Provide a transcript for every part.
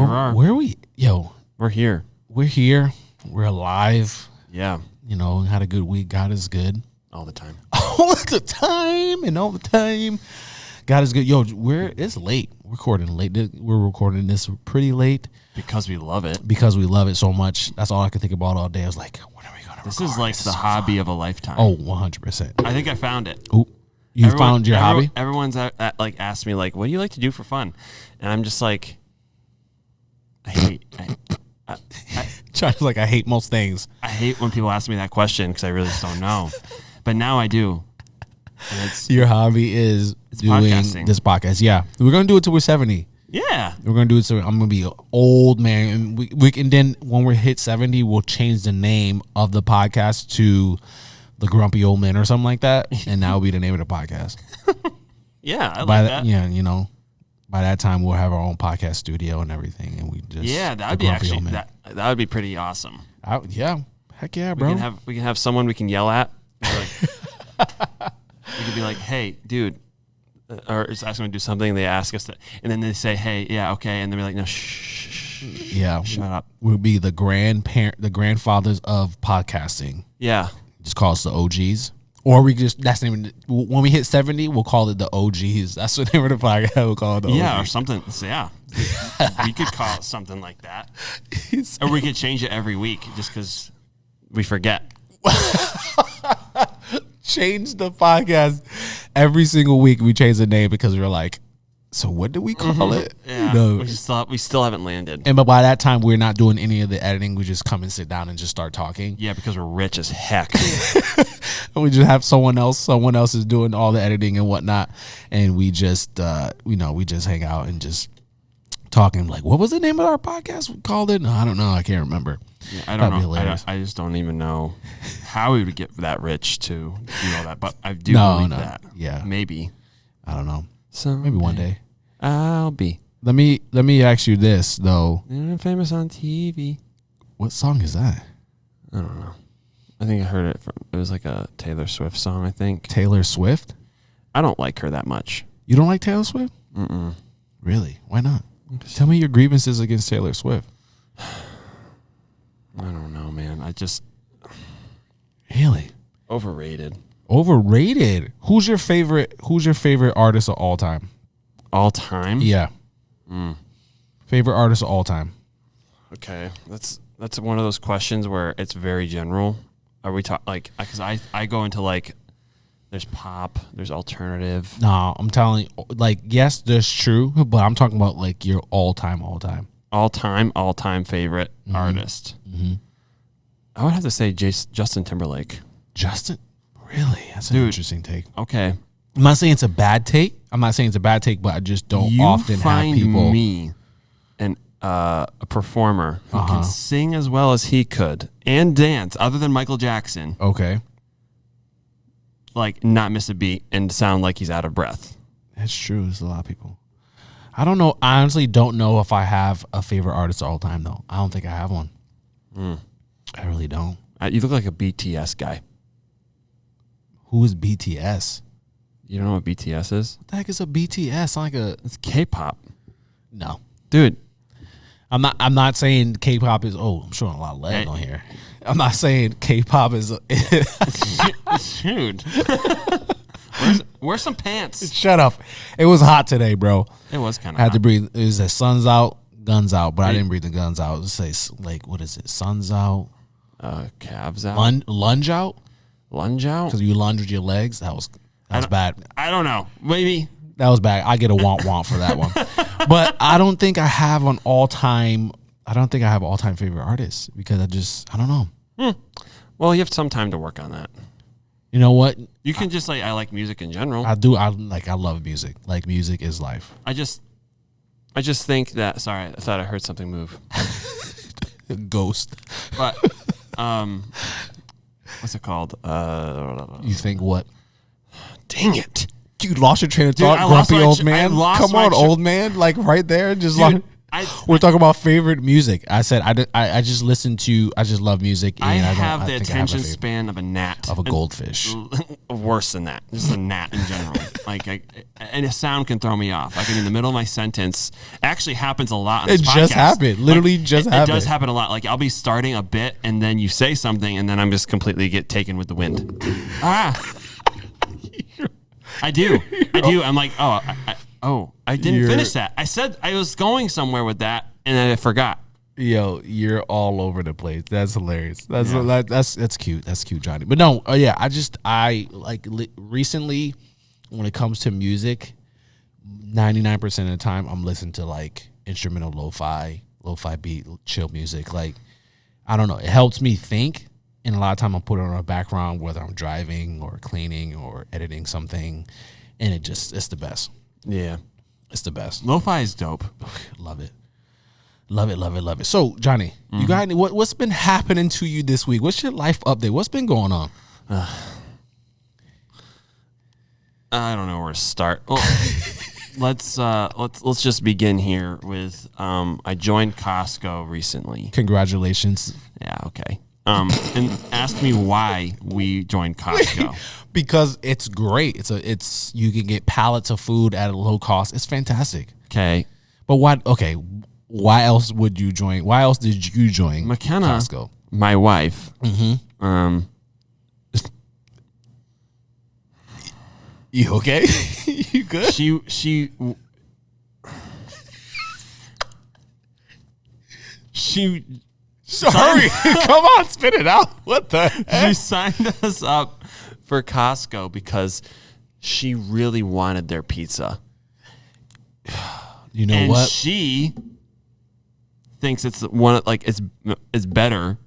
Where are we? Yo, we're here. We're here. We're alive. Yeah. You know, had a good week. God is good. All the time. All the time and all the time. God is good. Yo, it's late. We're recording late. We're recording this pretty late. Because we love it. Because we love it so much. That's all I could think about all day. I was like, when are we going to record? This is like the hobby of a lifetime. Oh, 100%. I think I found it. Oh, found your hobby? Everyone's like asked me, like, what do you like to do for fun? And I'm just like, I hate most things. I hate when people ask me that question because I really just don't know. But now I do. And your hobby is doing podcasting. This podcast. Yeah. We're going to do it till we're 70. Yeah. We're going to do it so I'm going to be an old man. And we can then, when we hit 70, we'll change the name of the podcast to The Grumpy Old Man or something like that. And that will be the name of the podcast. Yeah, I like that. Yeah, you know. By that time, we'll have our own podcast studio and everything, and we just that would be actually that would be pretty awesome. Yeah, heck yeah, bro. We can have someone we can yell at. Like, we could be like, "Hey, dude," or is asking to do something. They ask us to, and then they say, "Hey, yeah, okay," and then we're like, "No, shh, yeah, shut up." We'll be the grandfathers of podcasting. Yeah, just call us the OGs. Or we just, that's the name of when we hit 70, we'll call it the OGs. That's the name of the podcast. We'll call it the OGs. Yeah, or something. So, yeah. We could call it something like that. Or we could change it every week just because we forget. Change the podcast. Every single week we change the name because we're like, so what do we call it? Yeah, no. we still haven't landed. But by that time, we're not doing any of the editing. We just come and sit down and just start talking. Yeah, because we're rich as heck. We just have someone else. Someone else is doing all the editing and whatnot, and we just, we just hang out and just talking. Like, what was the name of our podcast? We called it? No, I don't know. I can't remember. Yeah, I don't know. I just don't even know how we would get that rich to do all that. But I do believe that. Yeah, maybe. I don't know. So maybe one day I'll be. Let me ask you this though. I'm famous on TV. What song is that? I don't know. I think I heard it it was like a Taylor Swift song, I think. Taylor Swift? I don't like her that much. You don't like Taylor Swift? Mm-mm. Really? Why not? Tell me your grievances against Taylor Swift. I don't know, man. Really? Overrated. Overrated. Who's your favorite artist of all time? All time? Yeah. Favorite artist of all time. Okay. That's one of those questions where it's very general. Are we talking like, because I go into like, there's pop, there's alternative. No, I'm telling you, like, yes, that's true, but I'm talking about like your all time favorite artist. Mm-hmm. I would have to say Justin Timberlake. Justin? Really? That's an interesting take. Okay. I'm not saying it's a bad take. But I just don't often have people. You find me a performer who can sing as well as he could and dance, other than Michael Jackson. Okay. Like, not miss a beat and sound like he's out of breath. That's true. There's a lot of people. I don't know. I honestly don't know if I have a favorite artist of all time, though. I don't think I have one. I really don't. You look like a BTS guy. Who is BTS? You don't know what BTS is? What the heck is a BTS? It's K-pop. No. Dude. I'm not saying K-pop is, I'm showing a lot of leg on here. I'm not saying K-pop is. Dude. Wear some pants. Shut up. It was hot today, bro. It was kind of hot. I had to breathe. It was the sun's out, guns out, but I didn't breathe the guns out. It says, like, what is it? Sun's out. Calves out. Lunge out? Lunge out? Because you lunge with your legs? That was bad. I don't know. Maybe. That was bad. I get a want for that one. But I don't think I have an all-time favorite artist because I don't know. Well, you have some time to work on that. You know what? You can just I like music in general. I do. I love music. Like, music is life. I just think that, sorry, I thought I heard something move. Ghost. But, what's it called? You think what? Dang it. You lost your train of thought, grumpy old man. Come on, old man. Like, right there. Just like, we're talking about favorite music. I said I just love music. And I have the attention span of a gnat. Of a goldfish. Worse than that. Just a gnat in general. and a sound can throw me off. Like in the middle of my sentence, actually happens a lot. On this It just podcast. happened. Literally just It happened. does happen a lot. Like I'll be starting a bit, and then you say something, and then I'm just completely get taken with the wind. I do. I'm like, I didn't finish that. I said I was going somewhere with that, and then I forgot. Yo, you're all over the place. That's hilarious. That's cute. That's cute, Johnny. But no, I recently, when it comes to music, 99% of the time I'm listening to like instrumental lo-fi beat, chill music. Like, I don't know, it helps me think, and a lot of time I put it on a background, whether I'm driving or cleaning or editing something, and it's the best. Yeah, it's the best. Lo-fi is dope. Love it. Love it. So, Johnny, you got any, what's been happening to you this week? What's your life update? What's been going on? I don't know where to start. Well, let's just begin here with I joined Costco recently. Congratulations. Yeah, okay. And ask me why we joined Costco. Because it's great. It's you can get pallets of food at a low cost. It's fantastic. Okay. But why? Okay. Why else would you join? Why else did you join McKenna, Costco? My wife. You okay? You good? She hurry! Come on, spit it out. What the heck? She signed us up for Costco because she really wanted their pizza. You know and what? She thinks it's it's better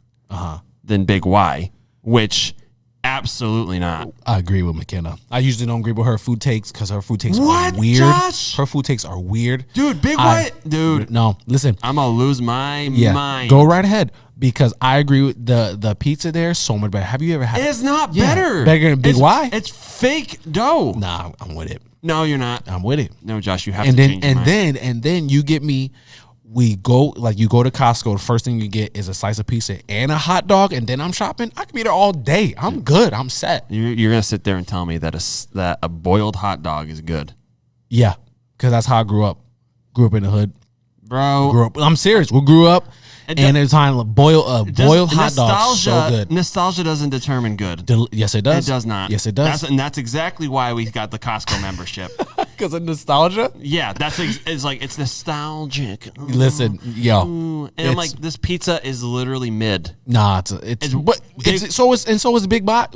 than Big Y, which absolutely not. I agree with McKenna. I usually don't agree with her food takes because her food takes What, are weird. Josh? Her food takes are weird. Dude, Big Y, dude. No, listen. I'm gonna lose my mind. Go right ahead because I agree with the pizza there is so much better. Have you ever had? It's not better. Better than Big Y? It's fake dough. Nah, I'm with it. No, you're not. I'm with it. No, Josh, you have to change your mind. And then you get me. You go to Costco. The first thing you get is a slice of pizza and a hot dog, and then I'm shopping. I can be there all day. I'm good. I'm set. You're gonna sit there and tell me that a boiled hot dog is good? Yeah, because that's how I grew up. Grew up in the hood, bro. I'm serious. We grew up. And at the time, boiled hot dogs so good. Nostalgia doesn't determine good. Yes, it does. It does not. Yes, it does. That's exactly why we got the Costco membership. Because of nostalgia? Yeah, it's nostalgic. Listen, yo. And I'm like, this pizza is literally mid. Nah, so is Big Y.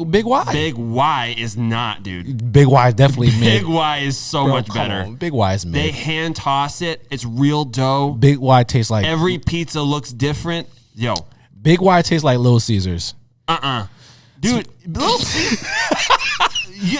Big Y is not, dude. Big Y is definitely mid. Big Y is so much better. On. Big Y is mid. They hand toss it. It's real dough. Big Y tastes like every pizza looks different. Yo, Big Y tastes like Little Caesars. Dude, Little Caesars.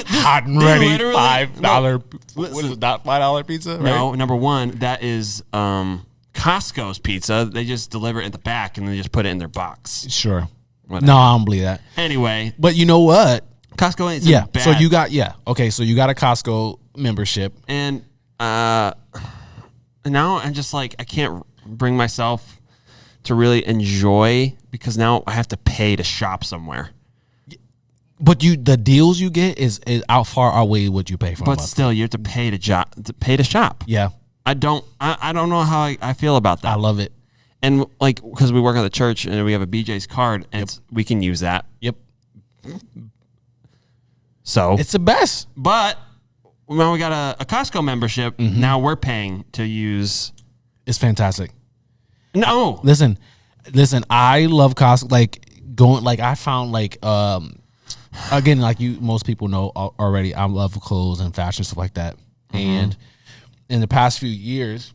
Hot and ready, $5. What is it? Not $5 pizza? Right? No, number one, that is Costco's pizza. They just deliver it in the back and they just put it in their box. Sure. Whatever. No, I don't believe that. Anyway, but you know what? Costco ain't bad. So you got okay. So you got a Costco membership, and now I'm just like I can't bring myself to really enjoy because now I have to pay to shop somewhere. But the deals you get is out far outweigh what you pay for. But still, you have to pay to shop. Yeah, I don't know how I feel about that. I love it, and like because we work at the church and we have a BJ's card and we can use that. Yep. So it's the best. But when we got a Costco membership, now we're paying to use. It's fantastic. No, listen. I love Costco. I found again, like most people know already, I love clothes and fashion stuff like that. And in the past few years,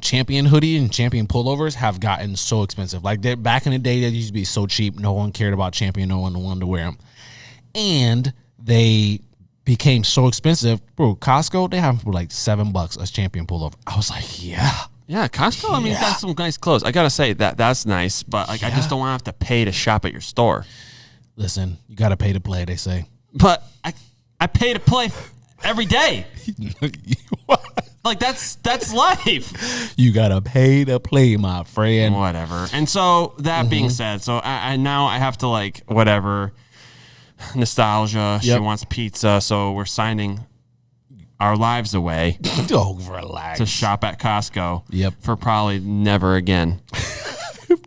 Champion hoodie and Champion pullovers have gotten so expensive. Like back in the day, they used to be so cheap. No one cared about Champion. No one wanted to wear them, and they became so expensive. Bro, Costco, they have them for like $7 a Champion pullover. I was like, yeah. Yeah, Costco, I mean, that's some nice clothes. I got to say, that's nice, but I just don't want to have to pay to shop at your store. Listen, you got to pay to play, they say. But I pay to play every day. Like, that's life. You got to pay to play, my friend. Whatever. And so, that being said, so I now I have to, whatever, nostalgia, she wants pizza, so we're signing our lives away Oh, relax. to shop at Costco. Yep. For probably never again.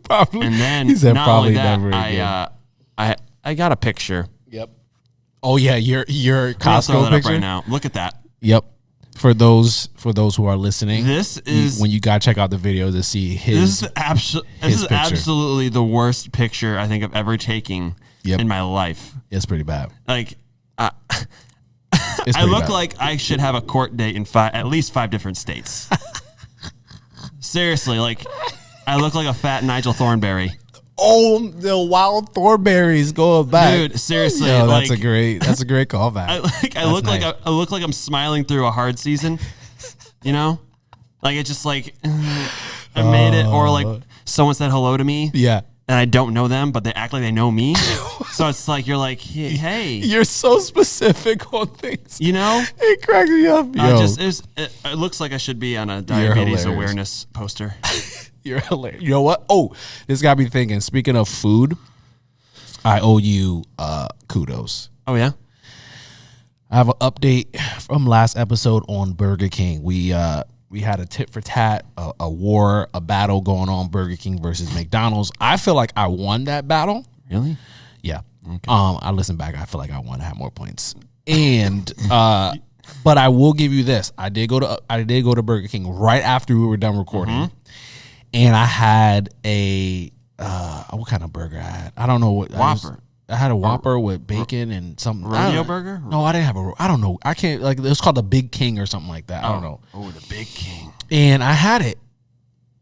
Probably. And then He said not probably only that, never again. I got a picture. Yep. Oh yeah, your I'm gonna throw Costco that picture up right now. Look at that. Yep. For those who are listening, This is when you gotta check out the video to see his. this is picture. absolutely the worst picture I think I've ever taken in my life. It's pretty bad. Like It's I pretty look bad. like I should have a court date in at least 5 different states. Seriously, like I look like a fat Nigel Thornberry. Oh, the wild thornberries going back, Dude, seriously, Yo, like, that's a great callback. I look nice. like I look like I'm smiling through a hard season. You know, like it's just like I made it, or like someone said hello to me. Yeah. And I don't know them, but they act like they know me. So it's like you're like, hey, You're so specific on things. you know. It cracks me up. Yo, It looks like I should be on a diabetes hilarious. awareness poster. you're hilarious. You know what? Oh, this got me thinking. Speaking of food, I owe you kudos. Oh yeah. I have an update from last episode on Burger King. We had a tit for tat, a war, a battle going on, Burger King versus McDonald's. I feel like I won that battle. Really? Yeah. Okay. I listened back. I feel like I won. I had more points. And but I will give you this. I did go to Burger King right after we were done recording, and I had a what kind of burger I had? I don't know what Whopper. I had a Whopper with bacon and something. Rodeo burger? No, I didn't have a. I don't know. I can't like. It was called the Big King or something like that. I don't know. Oh, the Big King. And I had it.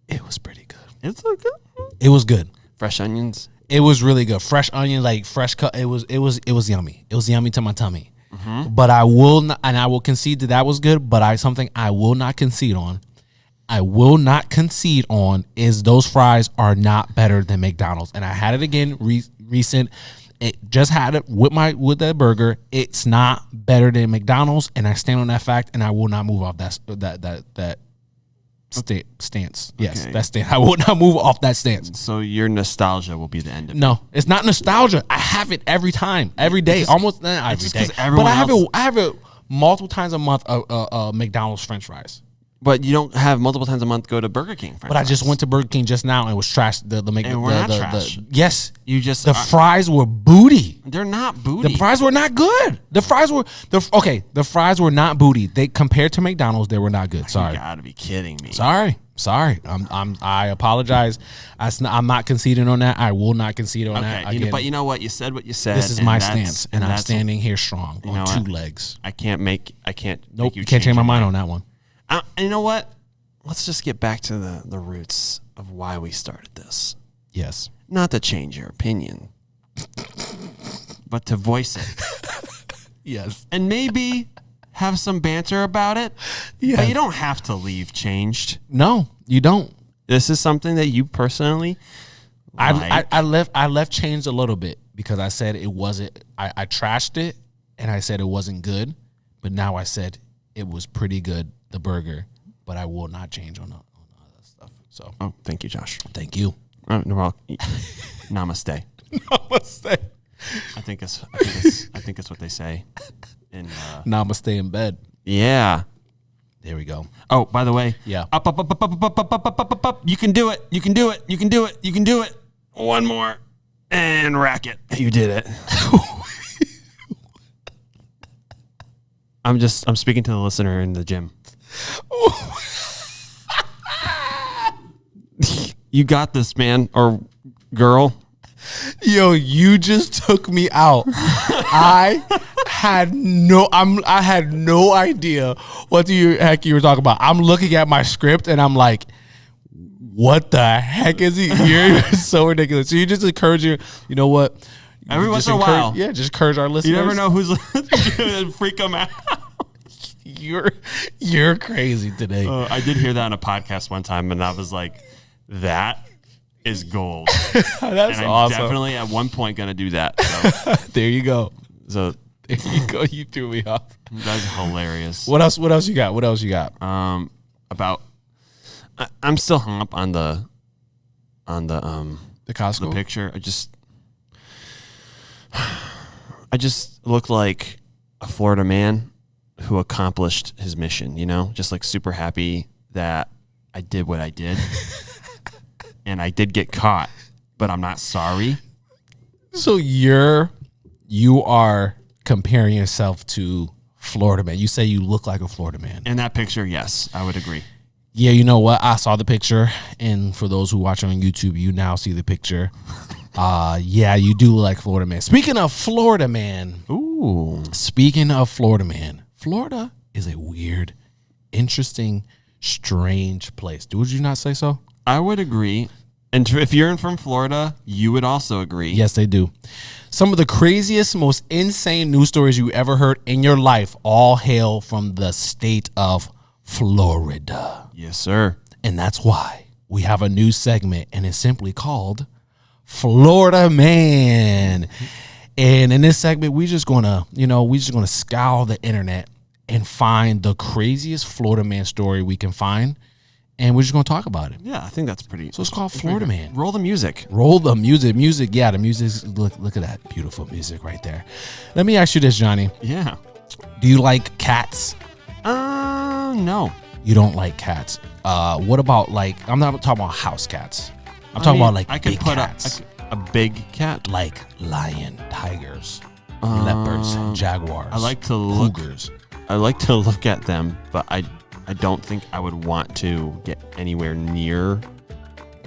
It was pretty good. It's so good. It was good. Fresh onions. It was really good. Fresh onion, like fresh cut. It was yummy. It was yummy to my tummy. But I will not, and I will concede that was good. But something I will not concede on. I will not concede on is those fries are not better than McDonald's. And I had it again recent. It just had it with that burger. It's not better than McDonald's, and I stand on that fact. And I will not move off that stance. Yes, Okay. that stance. I will not move off that stance. So your nostalgia will be the end of it. No, it's not nostalgia. I have it every time, every day, almost every just day. 'cause everyone But I have it multiple times a month. McDonald's French fries. But you don't have multiple times a month go to Burger King. But I just went to Burger King just now and it was trash. And we're not trash. Yes, You just the fries were booty. they're not booty. The fries were not good. The fries were not booty. They compared to McDonald's, they were not good. Sorry. You gotta be kidding me. Sorry. I apologize. I'm not conceding on that. I will not concede on that. Okay, Again, but you know what? You said what you said. this is and my that's- stance, and I'm that's- standing here strong on know 2 what? legs. I can't. Nope, Make you can't change my mind on that one. And you know what? Let's just get back to the roots of why we started this. Yes. Not to change your opinion, but to voice it. Yes. And maybe have some banter about it. Yeah. But you don't have to leave changed. No, you don't. This is something that you personally like. I left changed a little bit because I said it wasn't. I trashed it and I said it wasn't good, but now I said it was pretty good, the burger. But I will not change on that stuff. So, Oh, thank you, Josh. thank you. Oh, no, well, namaste. Namaste. I think it's what they say. In Namaste in bed. yeah. There we go. Oh, by the way, Yeah. up. You can do it. You can do it. You can do it. You can do it. One more, and rack it. You did it. I'm speaking to the listener in the gym. You got this, man or girl. Yo, you just took me out. I had no idea what the heck you were talking about. I'm looking at my script and I'm like, what the heck is he? You're so ridiculous. So you just encourage you know what? Every once Just in a encourage- while. Yeah, just encourage our listeners. You never know who's freak them out. You're crazy today. I did hear that on a podcast one time, and I was like, that is gold. That's And I'm awesome. definitely at one point going to do that. There you go. So There you go. You threw me off. that's hilarious. What else you got? About I'm still hung up on the The Costco picture. I just look like a Florida man who accomplished his mission, just like super happy that I did what I did. And I did get caught, but I'm not sorry. So you are comparing yourself to Florida man. You say you look like a Florida man. In that picture, yes, I would agree. Yeah, you know what? I saw the picture, and for those who watch on YouTube, you now see the picture. Yeah, you do look like Florida man. Speaking of Florida man. Ooh. Speaking of Florida man. Florida is a weird, interesting, strange place. Would you not say so? I would agree. And if you're from Florida, you would also agree. Yes, they do. Some of the craziest, most insane news stories you ever heard in your life all hail from the state of Florida. Yes, sir. And that's why we have a new segment, and it's simply called Florida Man. And in this segment, we're just gonna scour the internet and find the craziest Florida Man story we can find. And we're just going to talk about it. Yeah, I think that's pretty. So it's called Florida Man. Roll the music. Roll the music. Music. Yeah, the music. Look at that beautiful music right there. Let me ask you this, Johnny. Yeah. Do you like cats? No. You don't like cats. What about I'm not talking about house cats. I'm talking about I could big put cats. a big cat. Like lion, tigers, leopards, jaguars. I like to look. Cougars. I like to look at them, but I don't think I would want to get anywhere near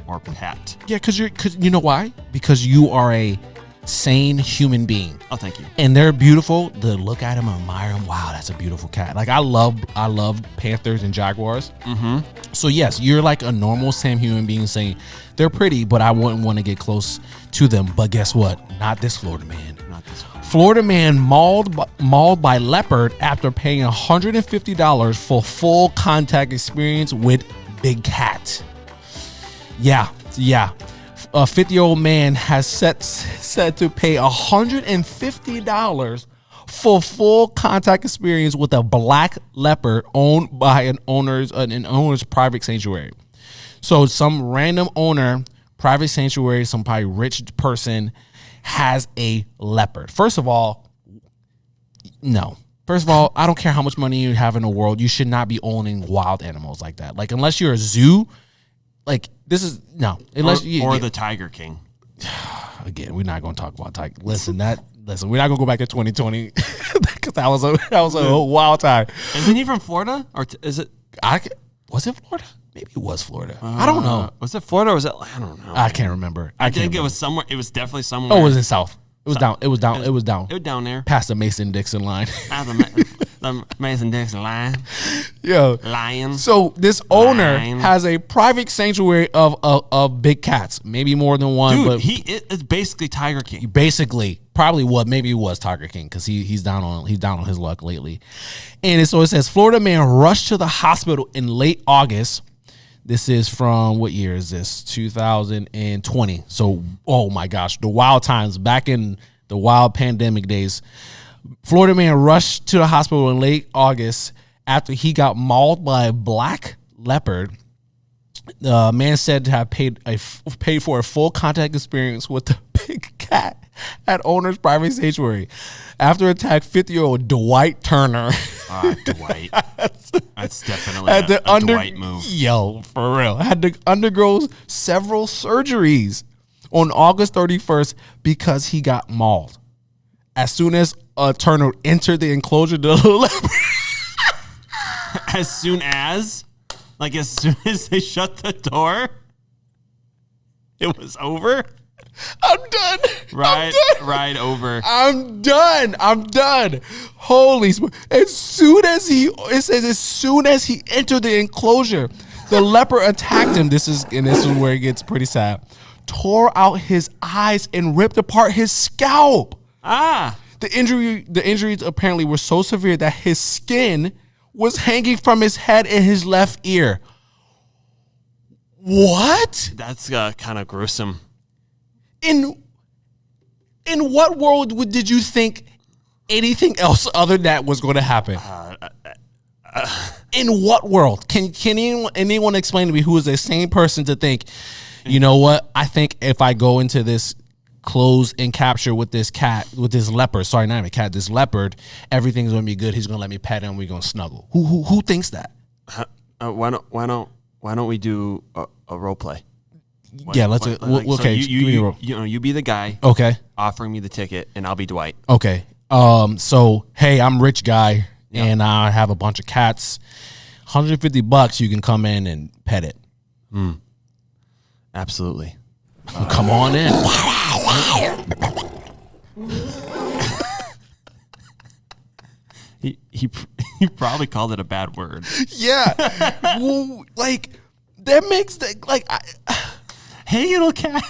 or pet. Yeah, because you know why? Because you are a sane human being. Oh, thank you. And they're beautiful. To look at them and admire them. Wow, that's a beautiful cat. Like I love panthers and jaguars. Mm-hmm. So yes, you're like a normal sane human being saying they're pretty, but I wouldn't want to get close to them. But guess what? Not this Florida man. Not this one. Florida man mauled by leopard after paying $150 for full contact experience with big cat. Yeah. A 50-year-old man has said to pay $150 for full contact experience with a black leopard owned by an owner's private sanctuary. So some random owner, private sanctuary, some probably rich person has a leopard. First of all, no. First of all, I don't care how much money you have in the world. You should not be owning wild animals like that. Like, unless you're a zoo, like, this is, no. Unless or the Tiger King. Again, we're not going to talk about tiger. Listen, we're not going to go back to 2020 because that was a wild time. Isn't he from Florida? Or is it? Was it Florida? Maybe it was Florida. I don't know. Was it Florida or was it? I don't know. I can't remember. I think it was somewhere. It was definitely somewhere. Oh, it was in South. It was down. It was down. It was down there. Past the Mason-Dixon line. The Mason-Dixon line. Yo. Lion. So this owner Lion. has a private sanctuary of big cats. Maybe more than one. Dude, but it's basically Tiger King. Basically, probably maybe it was Tiger King because he's down on his luck lately. And so it says Florida man rushed to the hospital in late August. This is from, what year is this? 2020. So, oh my gosh, the wild times back in the wild pandemic days. Florida man rushed to the hospital in late August after he got mauled by a black leopard. The man said to have paid for a full contact experience with the big cat at owner's private sanctuary. After attack, 50-year-old Dwight Turner. Dwight. That's definitely a Dwight move. Yo, for real. Had to undergo several surgeries on August 31st because he got mauled. As soon as Turner entered the enclosure, the leopard. As soon as they shut the door, it was over. I'm done. Ride over. I'm done. Holy smoke. As soon as he entered the enclosure, the leopard attacked him. This is where it gets pretty sad. Tore out his eyes and ripped apart his scalp. The injuries apparently were so severe that his skin was hanging from his head and his left ear. What? That's kind of gruesome. In what world did you think anything else other than that was going to happen? In what world? Can anyone explain to me who is a sane person to think, you know what? I think if I go into this close and capture with this cat, with this leopard. Sorry, not even cat. This leopard. Everything's gonna be good. He's gonna let me pet him. We're gonna snuggle. Who thinks that? Why don't we do a role play? Let's. Okay, you be the guy. Okay. Offering me the ticket, and I'll be Dwight. Okay. So hey, I'm rich guy, and I have a bunch of cats. $150. You can come in and pet it. Absolutely. Come on in. He probably called it a bad word. Yeah. Well, like that makes Hey, little cat.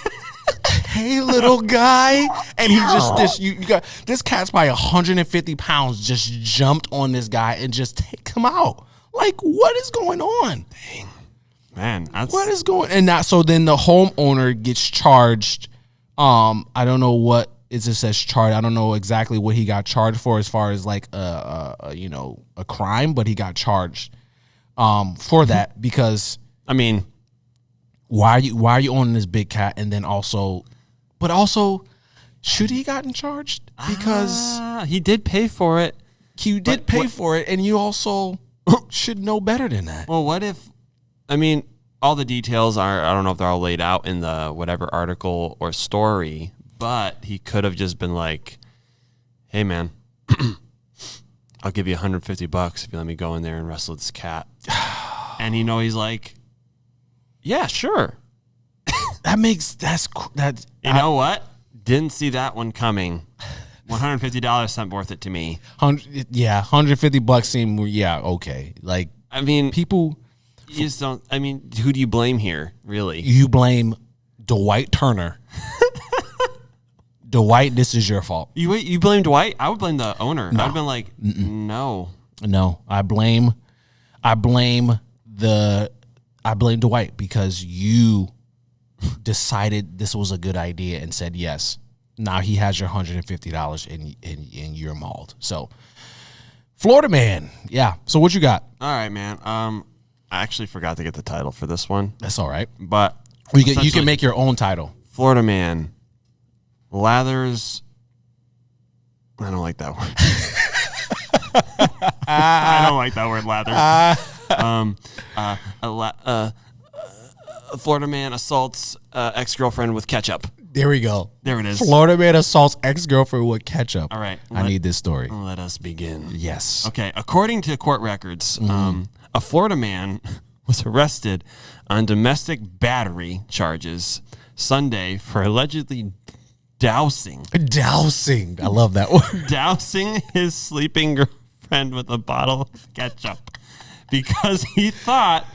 Hey, little guy. And he just you got this cat's probably 150 pounds. Just jumped on this guy and just take him out. Like, what is going on? Dang. Man, what is going and that so then the homeowner gets charged. I don't know what it just says charged. I don't know exactly what he got charged for as far as like a crime, but he got charged for that because I mean, why are you owning this big cat and then also should he gotten charged because he did pay for it. He did pay for it, and you also should know better than that. Well, what if? I mean, all the details are, I don't know if they're all laid out in the whatever article or story, but he could have just been like, hey, man, I'll give you $150 if you let me go in there and wrestle this cat. And, he's like, yeah, sure. You know what? Didn't see that one coming. $150 seemed worth it to me. $150 seem, okay. Like, I mean, people... You just don't. I mean, who do you blame here, really? You blame Dwight Turner. Dwight, this is your fault. You blame Dwight? I would blame the owner. No. I'd been like, no. I blame Dwight because you decided this was a good idea and said yes. Now he has your $150 and you're mauled. So, Florida man, yeah. So what you got? All right, man. I actually forgot to get the title for this one. That's all right. But you can make your own title. Florida man lathers. I don't like that word. I don't like that word, lather. Florida man assaults ex-girlfriend with ketchup. There we go. There it is. Florida man assaults ex-girlfriend with ketchup. All right. I need this story. Let us begin. Yes. Okay. According to court records, a Florida man was arrested on domestic battery charges Sunday for allegedly dousing. I love that word. Dousing his sleeping girlfriend with a bottle of ketchup because he thought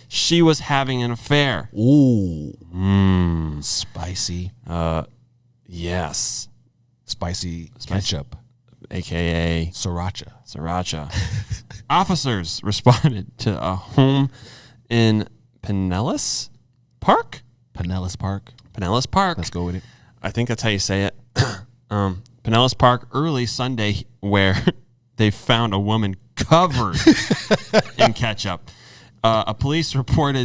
she was having an affair. Ooh. Spicy. Yes. Spicy ketchup. AKA Sriracha. Officers responded to a home in Pinellas Park. Let's go with it. I think that's how you say it. Pinellas Park early Sunday, where they found a woman covered in ketchup. A police report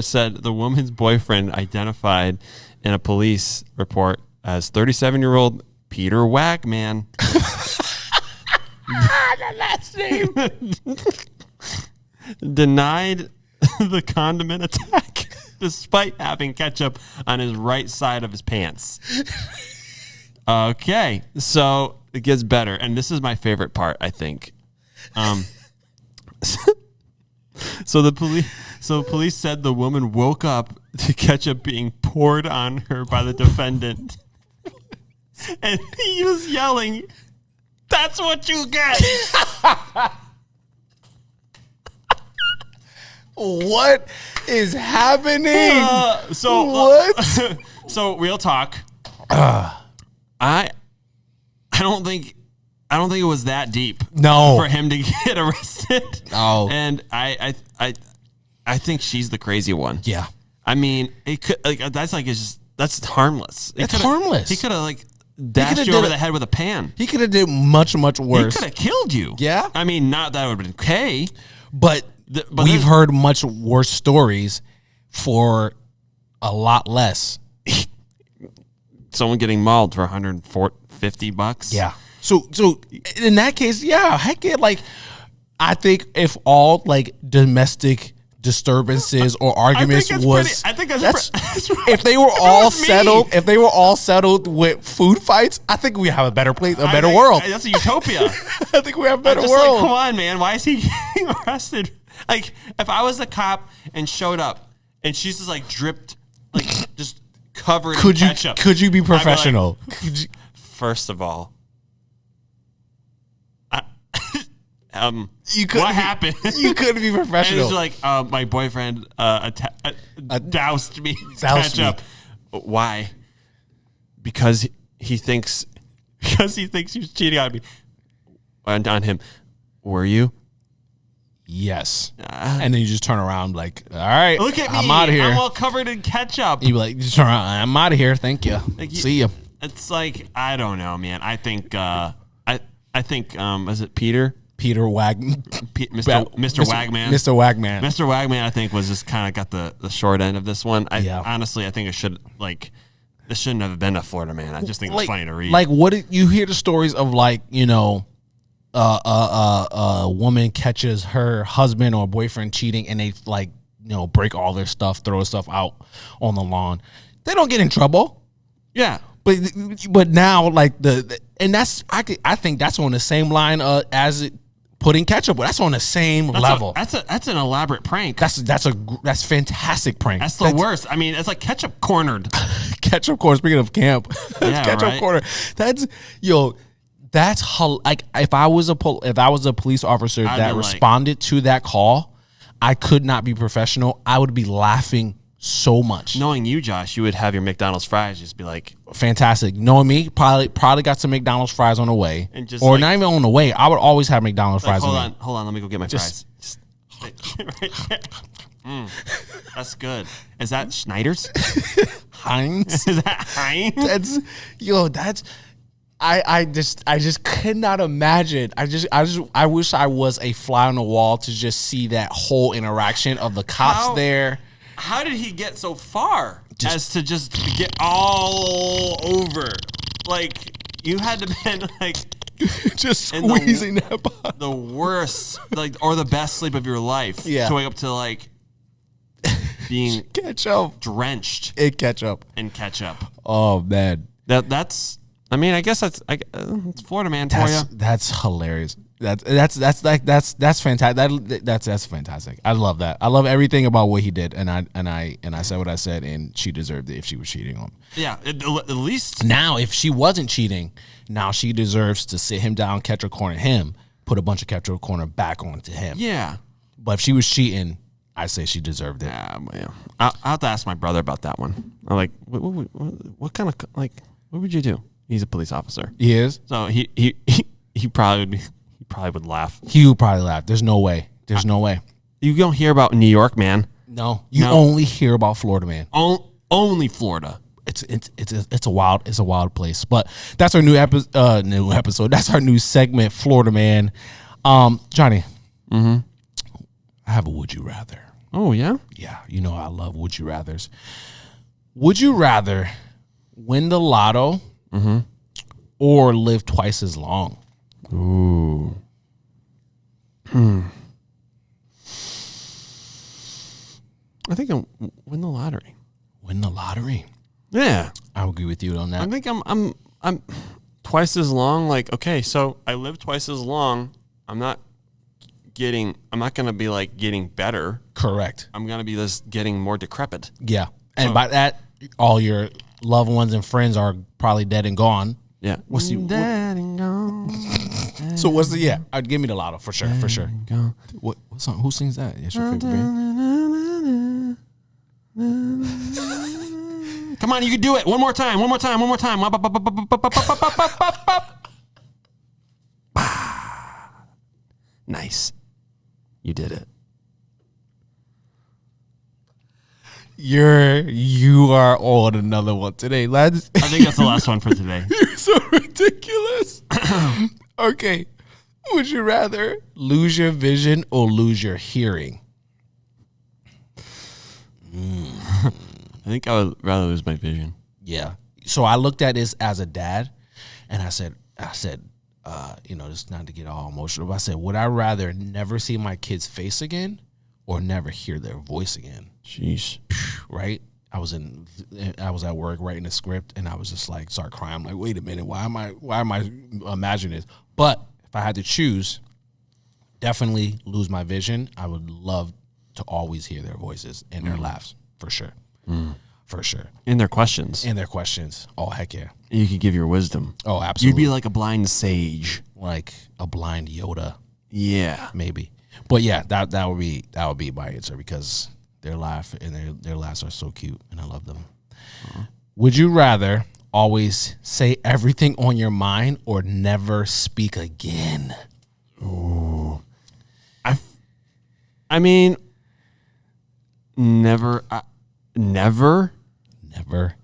said the woman's boyfriend identified in a police report as 37-year-old Peter Wagman. The last name. Denied the condiment attack despite having ketchup on his right side of his pants. Okay, so it gets better, and this is my favorite part, I think. So police said the woman woke up to ketchup being poured on her by the defendant, and he was yelling, "That's what you get!" What is happening? What? So real talk. I don't think it was that deep. No, for him to get arrested. No, and I think she's the crazy one. Yeah, I mean, it could that's harmless. It's harmless. He could have dashed you over the head with a pan. He could have did much worse. He could have killed you. Yeah, I mean, not that would have been okay, but we've heard much worse stories for a lot less. someone getting mauled for $150. Yeah. So in that case, yeah, heck yeah. Like, I think if all like domestic disturbances or arguments was, I think that's if they were all settled, if they were all settled with food fights, I think we have a better place, a better world. That's a utopia. I think we have a better just world. Like, come on, man. Why is he getting arrested? Like, if I was a cop and showed up and she's just like dripped, like just covered in ketchup. Could you be professional? Like, first of all, what happened? You couldn't be professional. And it's like, my boyfriend doused me in ketchup. Why? Because he thinks he was cheating on me. On him. Were you? Yes. And then you just turn around like, all right, look at me. I'm out of here. I'm all covered in ketchup. You be like, just turn around. I'm out of here. Thank you. Like, see you. It's like, I don't know, man. I think I think is it Peter? Mr. Wagman. Mr. Wagman, I think, was just kind of got the short end of this one. Honestly, I think this shouldn't have been a Florida man. I just think it's funny to read. Like, you hear the stories of, like, a woman catches her husband or boyfriend cheating, and they like, break all their stuff, throw stuff out on the lawn. They don't get in trouble. Yeah. But now, like, and that's, I think that's on the same line as putting ketchup. That's on the same level. That's an elaborate prank. That's fantastic prank. That's the worst. I mean, it's like ketchup cornered. Ketchup corner. Speaking of camp, yeah, ketchup right? corner. That's like, if I was a police officer that responded to that call, I could not be professional. I would be laughing so much. Knowing you, Josh, you would have your McDonald's fries just be like, fantastic. Knowing me, probably got some McDonald's fries on the way, and just, or like, not even on the way. I would always have McDonald's fries. Hold on, let me go get my fries. Right there. That's good. Is that Schneider's? Heinz? Is that Heinz? I just could not imagine. I wish I was a fly on the wall to just see that whole interaction of the cops there. How did he get so far as to just get all over? Like, you had to been like just squeezing that bottle. The worst, like, or the best sleep of your life. Yeah. To wake up to, like, being ketchup drenched in ketchup. Oh man, that's. I mean, I guess it's Florida man for you. That's hilarious. That's fantastic. That's fantastic. I love that. I love everything about what he did, and I said what I said, and she deserved it if she was cheating on him. Yeah, at least now if she wasn't cheating, now she deserves to sit him down, ketchup corner him, put a bunch of ketchup corner back onto him. Yeah, but if she was cheating, I say she deserved it. Yeah, I'll have to ask my brother about that one. I'm like, what kind of, like, what would you do? He's a police officer. He is. So he probably would laugh. He would probably laugh. There's no way. You don't hear about New York, man. No, you only hear about Florida, man. Only Florida. It's a wild place. But that's our new episode. That's our new segment, Florida Man. Johnny. Mm-hmm. I have a would you rather. Oh yeah? Yeah, I love would you rathers. Would you rather win the lotto or live twice as long? Ooh. I think I'm win the lottery. Win the lottery? Yeah. I agree with you on that. I think I'm twice as long. Like, okay, so I live twice as long. I'm not gonna be like getting better. Correct. I'm gonna be just getting more decrepit. Yeah. And by that, all your loved ones and friends are probably dead and gone. Yeah. Dead and gone. So give me the lotto for sure. For sure. What song? Who sings that? It's your favorite band? Come on, you can do it. One more time. Nice. You did it. You are on another one today, lads. I think that's the last one for today. You're so ridiculous. Okay. Would you rather lose your vision or lose your hearing? I think I would rather lose my vision. Yeah. So I looked at this as a dad, and I said, just not to get all emotional, but I said, would I rather never see my kid's face again or never hear their voice again? Jeez. Right? I was at work writing a script, and I was just like, start crying. I'm like, wait a minute, why am I imagining this? But if I had to choose, definitely lose my vision. I would love to always hear their voices and their laughs, for sure. For sure. And their questions. Oh, heck yeah. You could give your wisdom. Oh, absolutely. You'd be like a blind sage. Like a blind Yoda. Yeah. Maybe. But yeah, that would be my answer, because their laugh and their laughs are so cute, and I love them. Would you rather always say everything on your mind or never speak again? Ooh. I mean, never. Never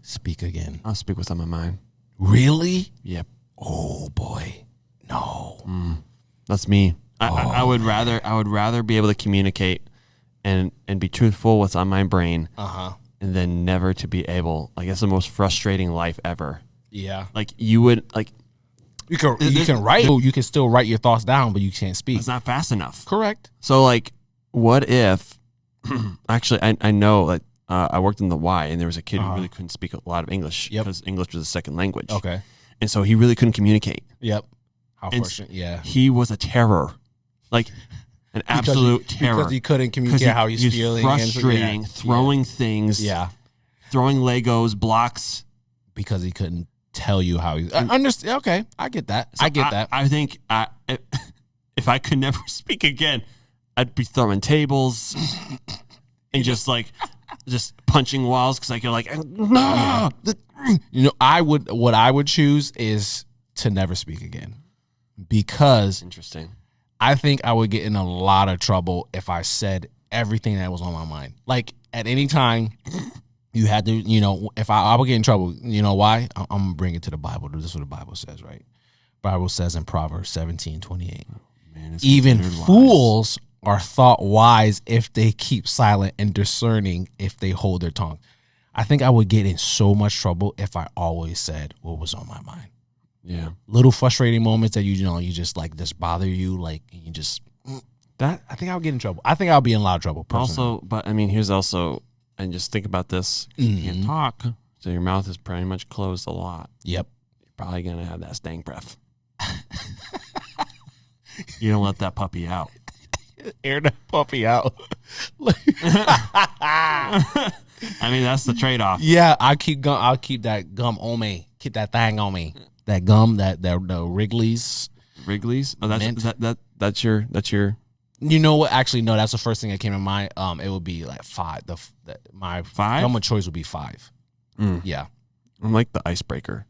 speak again. I'll speak what's on my mind. Really? Yep. Oh boy. No. That's me. I would rather be able to communicate and be truthful what's on my brain. And then never to be able, like, it's the most frustrating life ever. Yeah. Like, you would, like, you can write. You can still write your thoughts down, but you can't speak. it's not fast enough. Correct. So, like, what if, actually, I know, like, I worked in the Y, and there was a kid who really couldn't speak a lot of English because English was a second language. Okay. And so he really couldn't communicate. Yep. How And fortunate. Yeah. He was a terror. Like, an absolute terror. Because he couldn't communicate how he's feeling. Frustrating, throwing things. Yeah. Throwing Legos, blocks. Because he couldn't tell you how he understand. Okay. I get that. So I get that. I think if I could never speak again, I'd be throwing tables and just punching walls because I could what I would choose is to never speak again, because Interesting. I think I would get in a lot of trouble if I said everything that was on my mind. Like, at any time you had to, if I would get in trouble, you know why? I'm going to bring it to the Bible. This is what the Bible says, right? Bible says in Proverbs 17:28, even fools are thought wise if they keep silent, and discerning if they hold their tongue. I think I would get in so much trouble if I always said what was on my mind. Yeah. Little frustrating moments that you just bother you, like, you just that. I think I would get in trouble. I think I'll be in a lot of trouble personally. Also, but I mean, here's also, and just think about this: you can't talk, so your mouth is pretty much closed a lot. Yep. You're probably gonna have that stank breath. You don't let that puppy out. Air that puppy out. I mean, that's the trade-off. Yeah, I'll keep that gum on me. Keep that thing on me. That gum, the Wrigley's. Wrigley's? Oh, that's your. You know what? Actually, no. That's the first thing that came to mind. It would be like 5. My 5 gum of choice would be 5. Yeah. I like the icebreaker.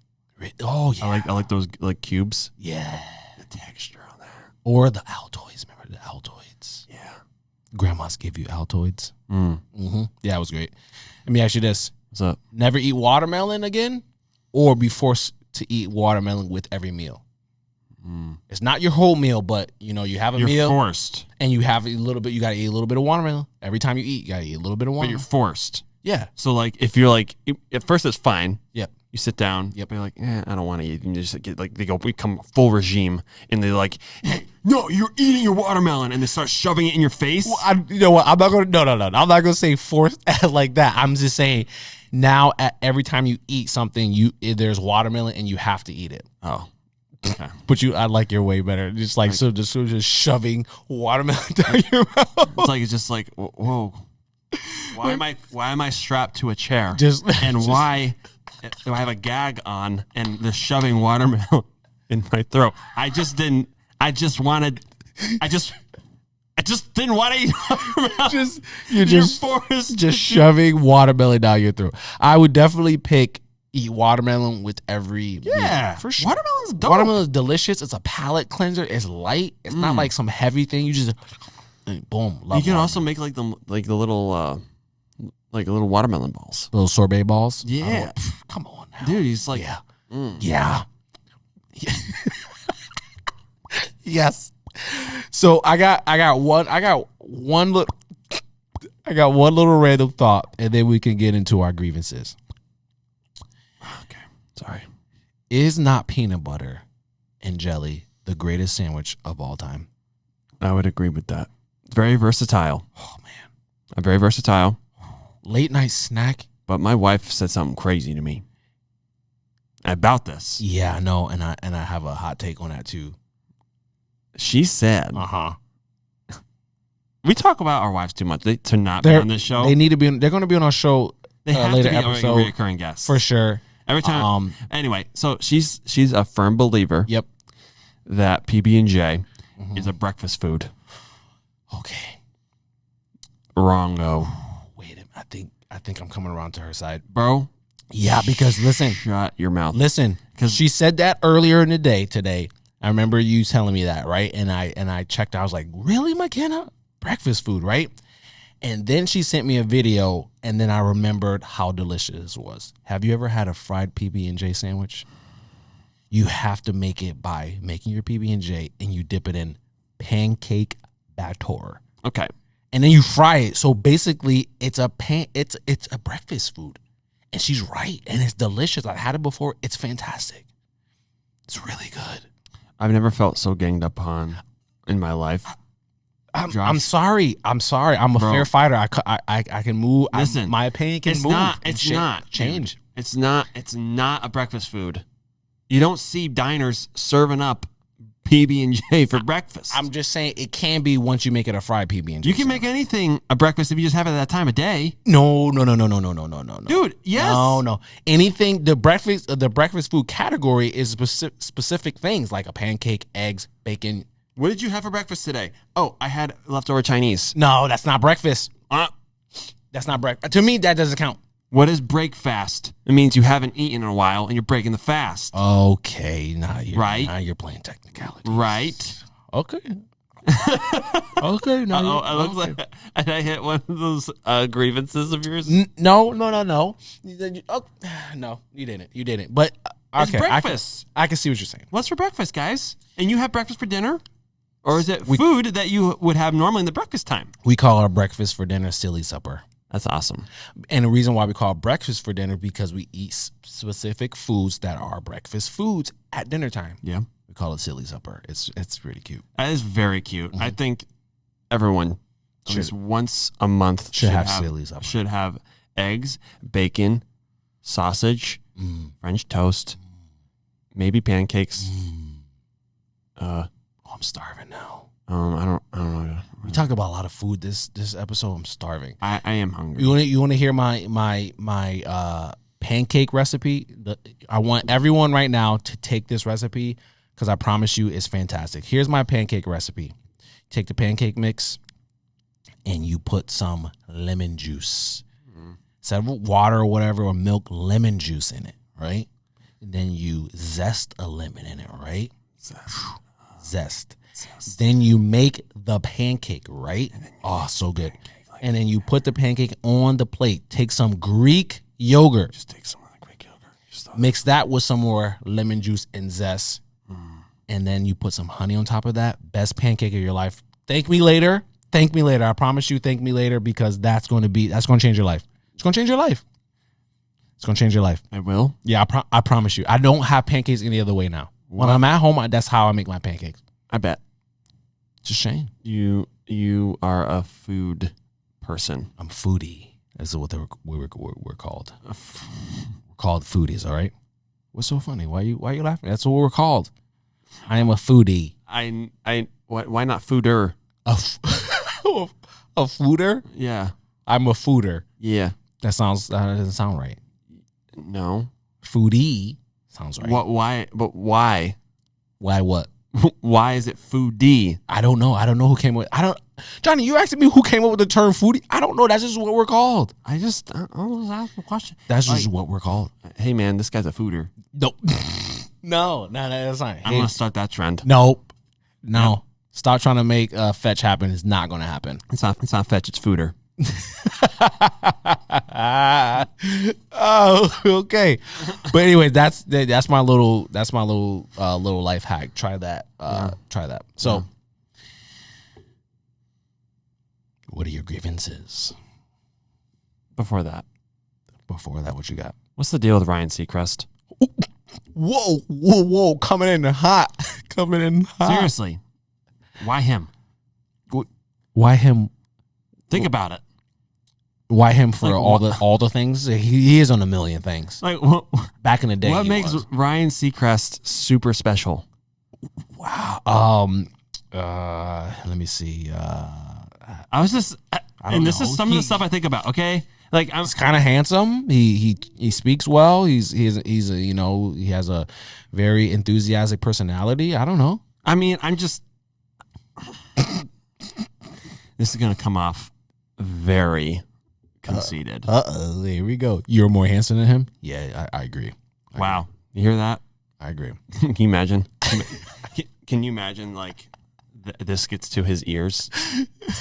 Oh yeah. I like those like cubes. Yeah. The texture on that. Or the Altoids. Remember the Altoids? Yeah. Grandmas give you Altoids. Yeah, it was great. Let me ask you this. What's up? Never eat watermelon again, or be forced to eat watermelon with every meal. It's not your whole meal, but you have a You're meal forced. and you have a little bit. You got to eat a little bit of watermelon every time you eat. You got to eat a little bit of But watermelon. you're forced. Yeah. So like, if you're like, at first it's fine. Yep. You sit down. Yep. You're like, I don't want to eat. And you just get like, they become full regime, and they're like, hey, no, you're eating your watermelon, and they start shoving it in your face. Well, you know what? I'm not going to. No. I'm not going to say forced like that. I'm just saying now, every time you eat something, there's watermelon, and you have to eat it. Oh. Okay. But I like your way better. Just like just shoving watermelon down your mouth. It's just like, whoa. Why am I strapped to a chair? Why do I have a gag on and they're shoving watermelon in my throat? I just didn't want to eat watermelon. You're forced just shoving watermelon down your throat. I would definitely pick eat watermelon with every meal, for sure. Watermelon's dope. Watermelon's delicious. It's a palate cleanser. It's light. It's not like some heavy thing. You just boom. You can also make like the little little watermelon balls. Little sorbet balls. Yeah. Come on now. Dude, he's like, yeah. Yes. So I got one little random thought, and then we can get into our grievances. Okay. Sorry. Is not peanut butter and jelly the greatest sandwich of all time? I would agree with that. It's very versatile. Oh, man. Very versatile. Late night snack? But my wife said something crazy to me about this. Yeah, I know, and I have a hot take on that too. She said, we talk about our wives too much to not be on this show. They need to be. They're going to be on our show. They have later to be episode, a recurring guest for sure. Every time. Anyway, so she's a firm believer. Yep. That PB&J is a breakfast food. Okay. Wrongo. Wait a minute. I think I'm coming around to her side, bro. Yeah, because listen. Shut your mouth. Listen, because she said that earlier in the day today. I remember you telling me that, right? And I checked. I was like, really, McKenna? Breakfast food, right? And then she sent me a video, and then I remembered how delicious it was. Have you ever had a fried PB&J sandwich? You have to make it by making your PB&J, and you dip it in pancake batter. Okay. And then you fry it. So basically, it's a breakfast food. And she's right, and it's delicious. I've had it before. It's fantastic. It's really good. I've never felt so ganged up on in my life. I'm sorry. I'm a fair fighter. I can move. Listen, my opinion can move. It's not change. It's not a breakfast food. You don't see diners serving up PB&J for breakfast. I'm just saying it can be once you make it a fried PB&J. You can make anything a breakfast if you just have it at that time of day. No. Dude, yes. No. Anything, the breakfast food category is specific things like a pancake, eggs, bacon. What did you have for breakfast today? Oh, I had leftover Chinese. No, that's not breakfast. That's not breakfast. To me, that doesn't count. What is break fast? It means you haven't eaten in a while and you're breaking the fast. Okay, now you're playing technicality. Right. Okay. Okay. Now it looks like I hit one of those grievances of yours. No. No, you didn't. But okay, it's breakfast. I can see what you're saying. What's for breakfast, guys? And you have breakfast for dinner? Or is it food that you would have normally in the breakfast time? We call our breakfast for dinner silly supper. That's awesome. And the reason why we call it breakfast for dinner because we eat specific foods that are breakfast foods at dinner time. Yeah. We call it silly supper. It's really cute. That is very cute. I think everyone at least once a month should have silly supper. Should have eggs, bacon, sausage, French toast, maybe pancakes. I'm starving now. I don't know. We talked about a lot of food this episode. I'm starving. I am hungry. You want to hear my pancake recipe? I want everyone right now to take this recipe because I promise you it's fantastic. Here's my pancake recipe. Take the pancake mix and you put some lemon juice. Instead of water or whatever or milk, lemon juice in it, right? And then you zest a lemon in it, right? Zest. Then you make the pancake, right? Oh, so good. And then you put the pancake on the plate. Take some Greek yogurt. Just take some of the Greek yogurt. Mix that with some more lemon juice and zest. And then you put some honey on top of that. Best pancake of your life. Thank me later. I promise you, thank me later because that's going to change your life. It's going to change your life. It's going to change your life. It will? Yeah, I promise you. I don't have pancakes any other way now. When I'm at home, that's how I make my pancakes. I bet. It's a shame. You are a food person. I'm foodie. That's what we're called. We're called foodies. All right. What's so funny? Why you laughing? That's what we're called. I am a foodie. Why not fooder? A fooder? Yeah. I'm a fooder. Yeah. That doesn't sound right. No. Foodie sounds right. What? Why? But why? Why what? Why is it foodie? I don't know. I don't know who came with. Jonny, you asking me who came up with the term foodie? I don't know. That's just what we're called. I was asking a question. That's just what we're called. Hey man, this guy's a fooder. Nope. No, that's not. I'm gonna start that trend. Nope. No. Stop trying to make fetch happen. It's not gonna happen. It's not fetch. It's fooder. Oh, okay. But anyway, that's my little life hack. Try that. Try that. So, what are your grievances? Before that, what you got? what's the deal with Ryan Seacrest? Whoa, coming in hot. Coming in hot. Seriously. Why him? Why him? Think about it. Why him for Like, all the things? He is on a million things. Like, Back in the day, what he makes was. Ryan Seacrest super special? Wow. Let me see. I was just, and this know. is some of the stuff I think about. Okay, like I'm He's kind of handsome. He speaks well. He's a, he has a very enthusiastic personality. I don't know. I mean, I'm just. This is gonna come off very conceited. There we go. You're more handsome than him. Yeah, I agree. Wow, you hear that? I agree. Can you imagine? Can you imagine like this gets to his ears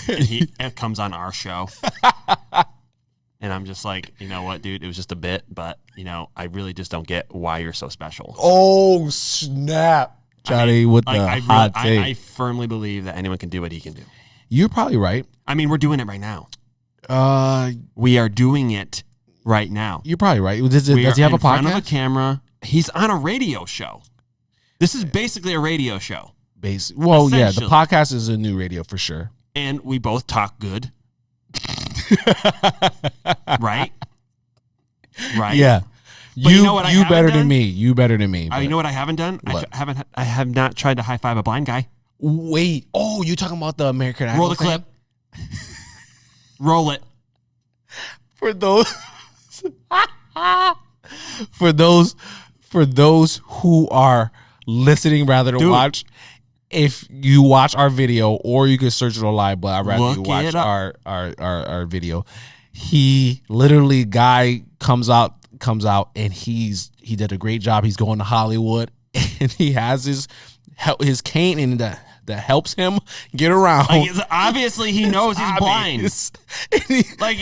and it comes on our show, and I'm just like, you know what, dude? It was just a bit, but I really just don't get why you're so special. Oh snap, Johnny! With the hot take. I firmly believe that anyone can do what he can do. You're probably right. I mean, we're doing it right now. We are doing it right now. You're probably right. Does he have a podcast? In front of a camera. He's on a radio show. This is basically a radio show. Well, yeah, the podcast is a new radio for sure. And we both talk good. Right? Right? Yeah. But you know what you I better haven't than done? me. You better than me. You know what I haven't done? What? I have not tried to high five a blind guy. Wait. Oh, you talking about the American Idol? Roll the clip. Roll it. For those for those who are listening rather than watch, if you watch our video, or you can search it online, but I'd rather you watch our video. He literally, guy comes out and he did a great job. He's going to Hollywood and he has his cane and that helps him get around. Like, obviously he knows he's blind. Like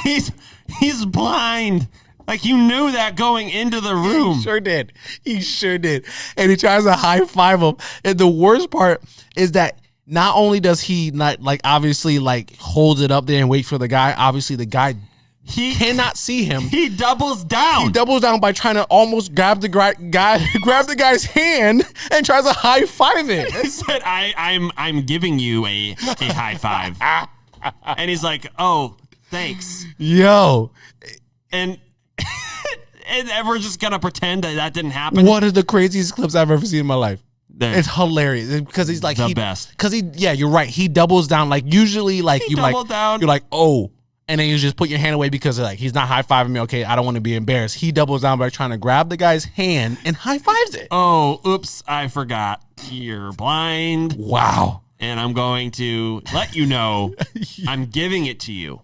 he's blind. Like, you knew that going into the room. He sure did. And he tries to high five him. And the worst part is that not only does he not, like, obviously, like, holds it up there and wait for the guy. Obviously, the guy cannot see him. He doubles down. He doubles down by trying to almost grab the guy's hand and tries to high five it. He said, I'm giving you a high five. And he's like, oh, thanks. Yo. And we're just going to pretend that didn't happen. One of the craziest clips I've ever seen in my life. It's hilarious because he's like the best. Because you're right. He doubles down. Like, usually, like, you're like, oh, and then you just put your hand away because like he's not high fiving me. Okay, I don't want to be embarrassed. He doubles down by trying to grab the guy's hand and high fives it. Oh, oops! I forgot. You're blind. Wow. And I'm going to let you know I'm giving it to you.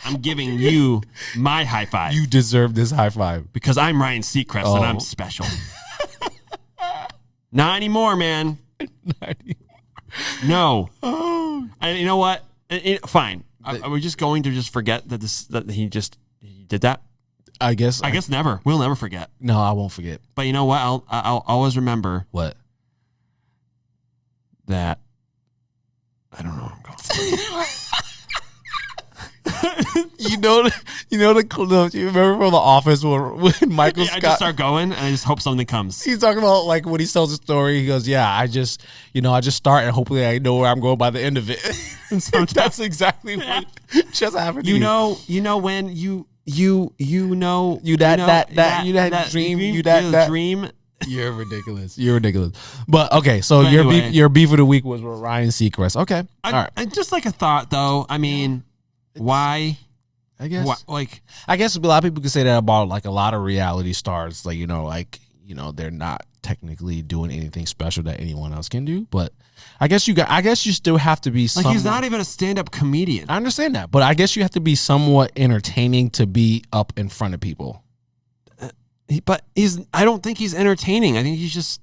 I'm giving you my high five. You deserve this high five. Because I'm Ryan Seacrest and I'm special. Not anymore, man. No. And you know what? Fine. Are we just going to just forget that he did that? I guess never. We'll never forget. No, I won't forget. But you know what? I'll always remember. What? That. I don't know where I'm going. You remember from The Office when Michael Scott? I just start going and I just hope something comes. He's talking about like when he tells a story. He goes, "Yeah, I just start and hopefully I know where I'm going by the end of it." That's exactly what just happened. You know when you dream. You're ridiculous. But okay, so anyway, your beef of the week was with Ryan Seacrest. Okay, all right. Just like a thought though. I mean, why? I guess I guess a lot of people could say that about like a lot of reality stars. Like they're not technically doing anything special that anyone else can do. But I guess you still have to be like he's not even a stand-up comedian. I understand that, but I guess you have to be somewhat entertaining to be up in front of people. But I don't think he's entertaining. I think he's just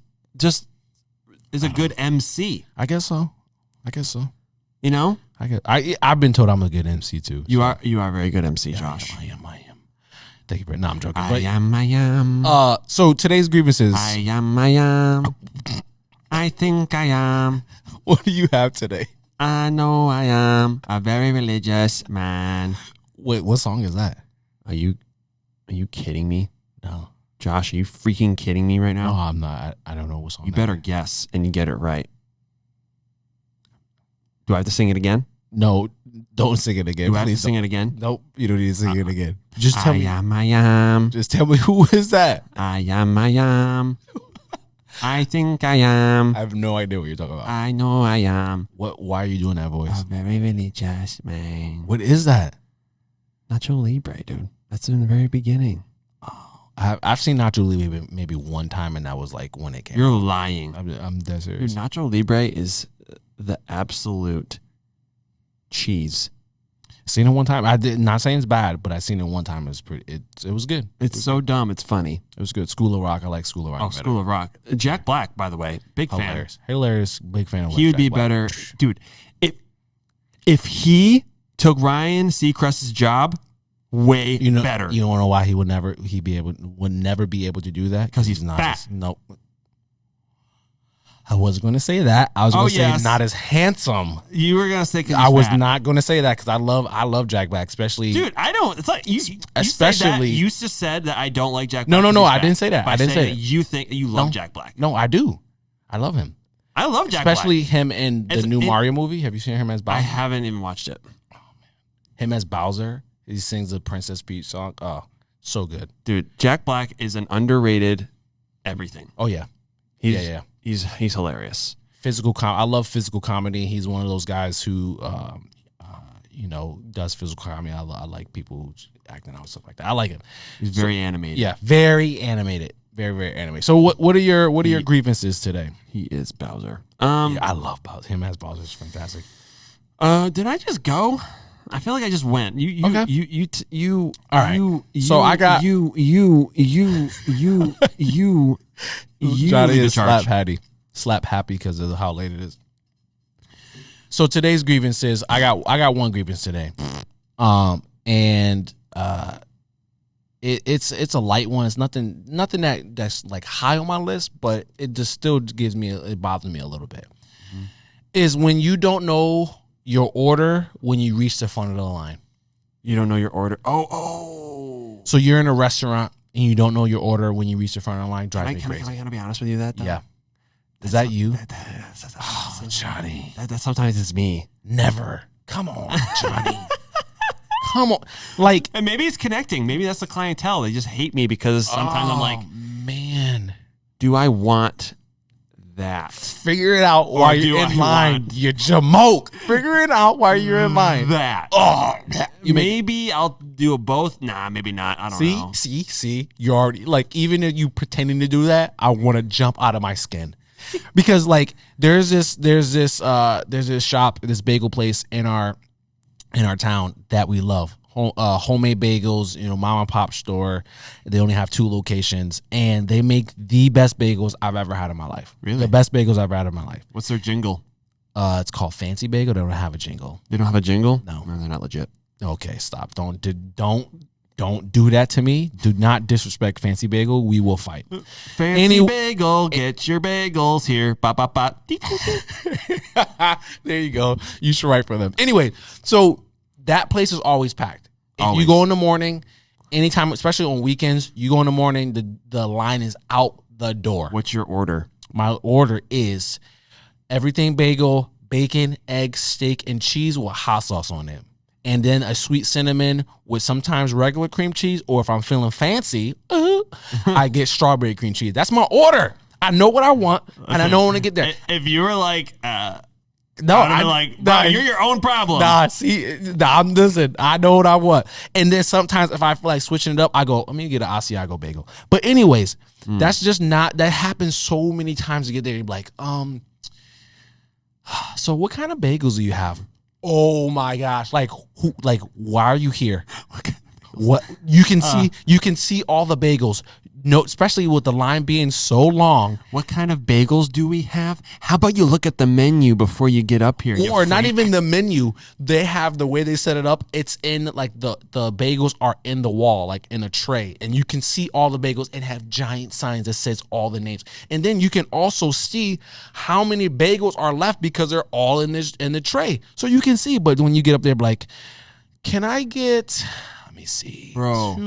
is a good MC. I guess so. You know? I've been told I'm a good MC too. You are a very good MC, Josh. I am. Thank you, Brett. No, I'm joking. I am. So today's grievances. I am. I think I am. What do you have today? I know I am a very religious man. Wait, what song is that? Are you kidding me? No. Josh, are you freaking kidding me right No, now? I'm not. I don't know what's on. You better guess and you get it right. Do I have to sing it again? No, don't sing it again. Do I have to Please sing it again? Nope, you don't need to sing it again. Just tell me. I am. Just tell me who is that. I am. I think I am. I have no idea what you're talking about. I know I am. What? Why are you doing that voice? A very religious man. What is that? Nacho Libre, dude. That's in the very beginning. I've seen Nacho Libre maybe one time, and that was like when it came. You're lying. I'm dead Dude, serious. Nacho Libre is the absolute cheese. Seen it one time. I did not saying it's bad, but I seen it one time. It was pretty. It was good. It's so dumb. It's funny. It was good. School of Rock. I like School of Rock. Oh, better. School of Rock. Jack Black, by the way, big fan. Hilarious. Big fan of. He would Jack be Black. better, dude. If he took Ryan Seacrest's job, way better. You don't know why he would never be able to do that? Because he's not fat. Nope. I wasn't going to say that. I was going to say yes. not as handsome. You were gonna say I was not going to say that because I love Jack Black, especially. Dude, I don't. It's like you. Especially you just said that I don't like Jack No, Black. no, because no. he's I fat. didn't say that. By I didn't saying say that that. you think you love Jack Black. No, I do. I love him. I love Jack Especially Black. him in the new Mario movie. Have you seen him as Bowser? I haven't even watched it. Him as Bowser. He sings the Princess Peach song. Oh, so good. Dude, Jack Black is an underrated everything. Oh yeah. Yeah. He's hilarious. I love physical comedy. He's one of those guys who, does physical comedy. I like people acting out stuff like that. I like him. He's very animated. Yeah, very animated. Very, very animated. So what are your grievances today? He is Bowser. Yeah, I love Bowser. Him as Bowser is fantastic. Did I just go? I feel like I just went. Okay. You. All right. So I got you. Johnny is charge. slap happy because of how late it is. So today's grievance is I got one grievance today, it's a light one. It's nothing that's like high on my list, but it just still it bothers me a little bit. Mm-hmm. Is when you don't know your order when you reach the front of the line. You don't know your order. Oh. So you're in a restaurant and you don't know your order when you reach the front of the line. Drive me crazy. Can I be honest with you? Yeah. Is that you? Oh, Johnny. That sometimes it's me. Never. Come on, Johnny. Come on. Like, and maybe it's connecting. Maybe that's the clientele. They just hate me because sometimes I'm like, man, do I want that? Figure it out while you're in line. You jamoke. Figure it out while you're in line. That. Maybe I'll do a both. Nah, maybe not. I don't know. See. You're already like, even if you pretending to do that, I want to jump out of my skin. Because like there's this shop, this bagel place in our town that we love. Homemade bagels, mom and pop store. They only have 2 locations, and they make the best bagels I've ever had in my life. Really? The best bagels I've ever had in my life. What's their jingle? It's called Fancy Bagel. They don't have a jingle. They don't have a jingle? No, they're not legit. Okay, stop. Don't do that to me. Do not disrespect Fancy Bagel. We will fight. Fancy Bagel, get your bagels here. Ba, ba, ba. There you go. You should write for them. Anyway, so that place is always packed. If you go in the morning, anytime, especially on weekends, you go in the morning, the line is out the door. What's your order? My order is everything bagel, bacon, eggs, steak, and cheese with hot sauce on it. And then a sweet cinnamon with sometimes regular cream cheese, or if I'm feeling fancy, I get strawberry cream cheese. That's my order. I know what I want, and I know when to get there. If you were like, you're your own problem. Listen, I know what I want. And then sometimes if I feel like switching it up, I go, let me get an Asiago bagel. But anyways, that's just that happens so many times to get there. You're like, so what kind of bagels do you have? Oh my gosh. Why are you here? What you can see all the bagels. No, especially with the line being so long. What kind of bagels do we have? How about you look at the menu before you get up here? Or not even the menu. They have the way they set it up. It's in like the bagels are in the wall, like in a tray. And you can see all the bagels and have giant signs that says all the names. And then you can also see how many bagels are left because they're all in the tray. So you can see. But when you get up there, like, can I get me see. Bro. 2.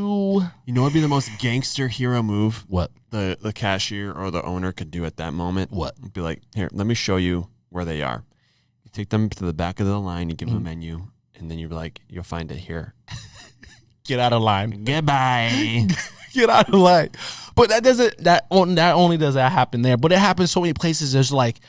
You know what'd be the most gangster hero move? What? The cashier or the owner could do at that moment? What? Be like, here, let me show you where they are. You take them to the back of the line, you give them a menu, and then you're like, you'll find it here. Get out of line. Goodbye. Get out of line. But that only does that happen there. But it happens so many places. There's like,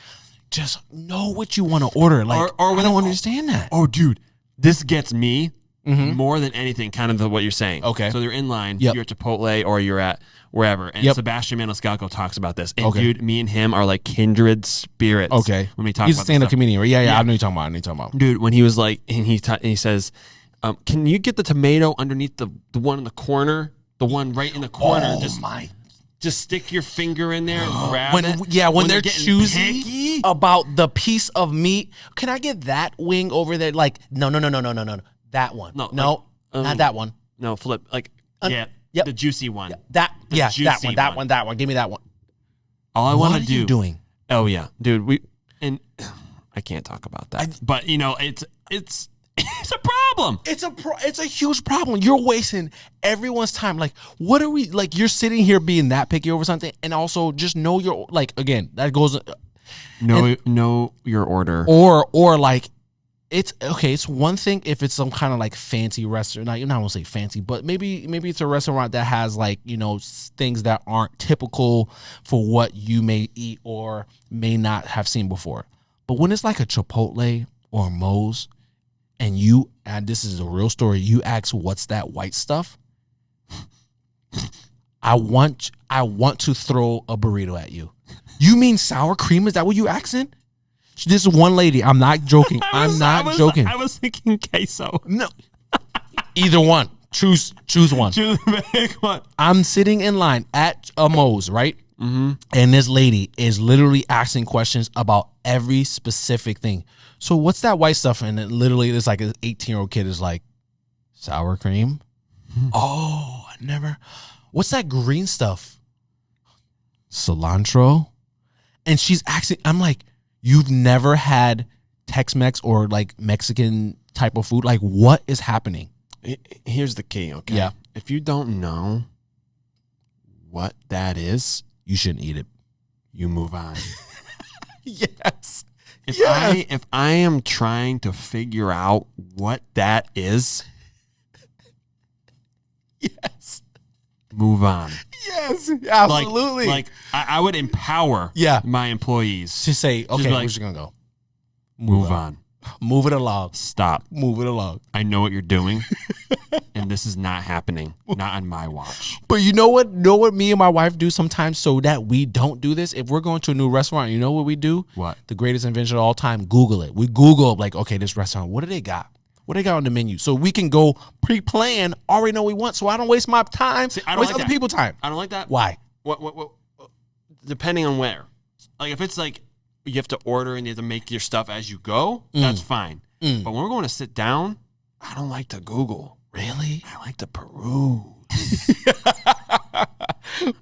just know what you want to order. Like, or I don't understand that. Oh, dude, this gets me more than anything, kind of what you're saying. Okay. So they're in line, Yep. you're at Chipotle or you're at wherever. And Yep. Sebastian Maniscalco talks about this. And Okay. dude, me and him are like kindred spirits. Okay. When we talk He's about a stand-up this stuff. comedian. Yeah, I know you're talking about. Dude, when he was like, and he says, can you get the tomato underneath the one in the corner? The one right in the corner. Just stick your finger in there and grab it. When they're getting choosy picky. about the piece of meat, can I get that wing over there? Like, no. That one. No, not that one. No, flip. Like, Yep. the juicy one. That juicy that one. Give me that one. All I want to What are do. you doing? Oh yeah, dude. I can't talk about that. But you know, it's a problem. It's a huge problem. You're wasting everyone's time. Like, what are we like? You're sitting here being that picky over something, and also just know your like. Again, that goes. Know your order. Or like, it's okay. It's one thing if it's some kind of like fancy restaurant. Not gonna say fancy, but maybe it's a restaurant that has like, you know, things that aren't typical for what you may eat or may not have seen before. But when it's like a Chipotle or a Moe's, and this is a real story, you ask, what's that white stuff? I want to throw a burrito at you. You mean sour cream? Is that what you asking? This is one lady. I'm not joking. I'm not joking. I was thinking queso. No. Either one. Choose one. Choose the big one. I'm sitting in line at a Moe's, right? Mm-hmm. And this lady is literally asking questions about every specific thing. So what's that white stuff? And it literally, it's like an 18-year-old kid is like, sour cream? Oh, I never. What's that green stuff? Cilantro? And she's asking, I'm like, you've never had Tex-Mex or like Mexican type of food? Like, what is happening? Here's the key, okay? Yeah. If you don't know what that is, You shouldn't eat it. you move on. Yes. If I am trying to figure out what that is, Yes. move on. Yes. Absolutely. Like I would empower my employees to say, okay, like, we're just going to go. Move on. Move it along. Stop. Move it along. I know what you're doing, and this is not happening. Not on my watch. But you know what? Me and my wife do sometimes so that we don't do this? If we're going to a new restaurant, you know what we do? What? The greatest invention of all time, Google it. We Google, like, okay, this restaurant, what do they got? What they got on the menu? So we can go pre-plan, already know what we want, so I don't waste my time, I don't waste like other that. people's time. I don't like that. Why? What? Depending on where. Like, if it's like you have to order and you have to make your stuff as you go, that's fine. But when we're going to sit down, I don't like to Google. Really? I like to peruse.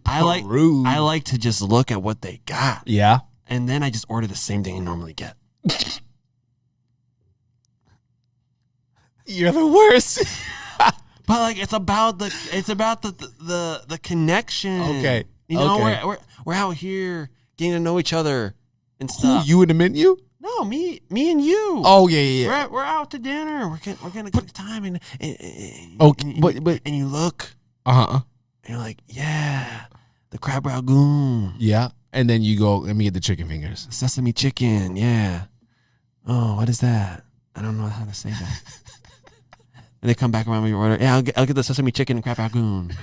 I like to just look at what they got. Yeah. And then I just order the same thing I normally get. You're the worst. But like it's about the connection. Okay. You know, Okay. we're out here getting to know each other and Who, stuff. you in the menu? No, me and you. Oh, yeah. We're out to dinner. We're gonna get time and Okay, but and you look uh-huh. and you're like, yeah, the crab ragoon, Yeah. And then you go, let me get the chicken fingers. sesame chicken, yeah. Oh, what is that? I don't know how to say that. And they come back around with your order. Yeah, I'll get the sesame chicken and crab ragoon.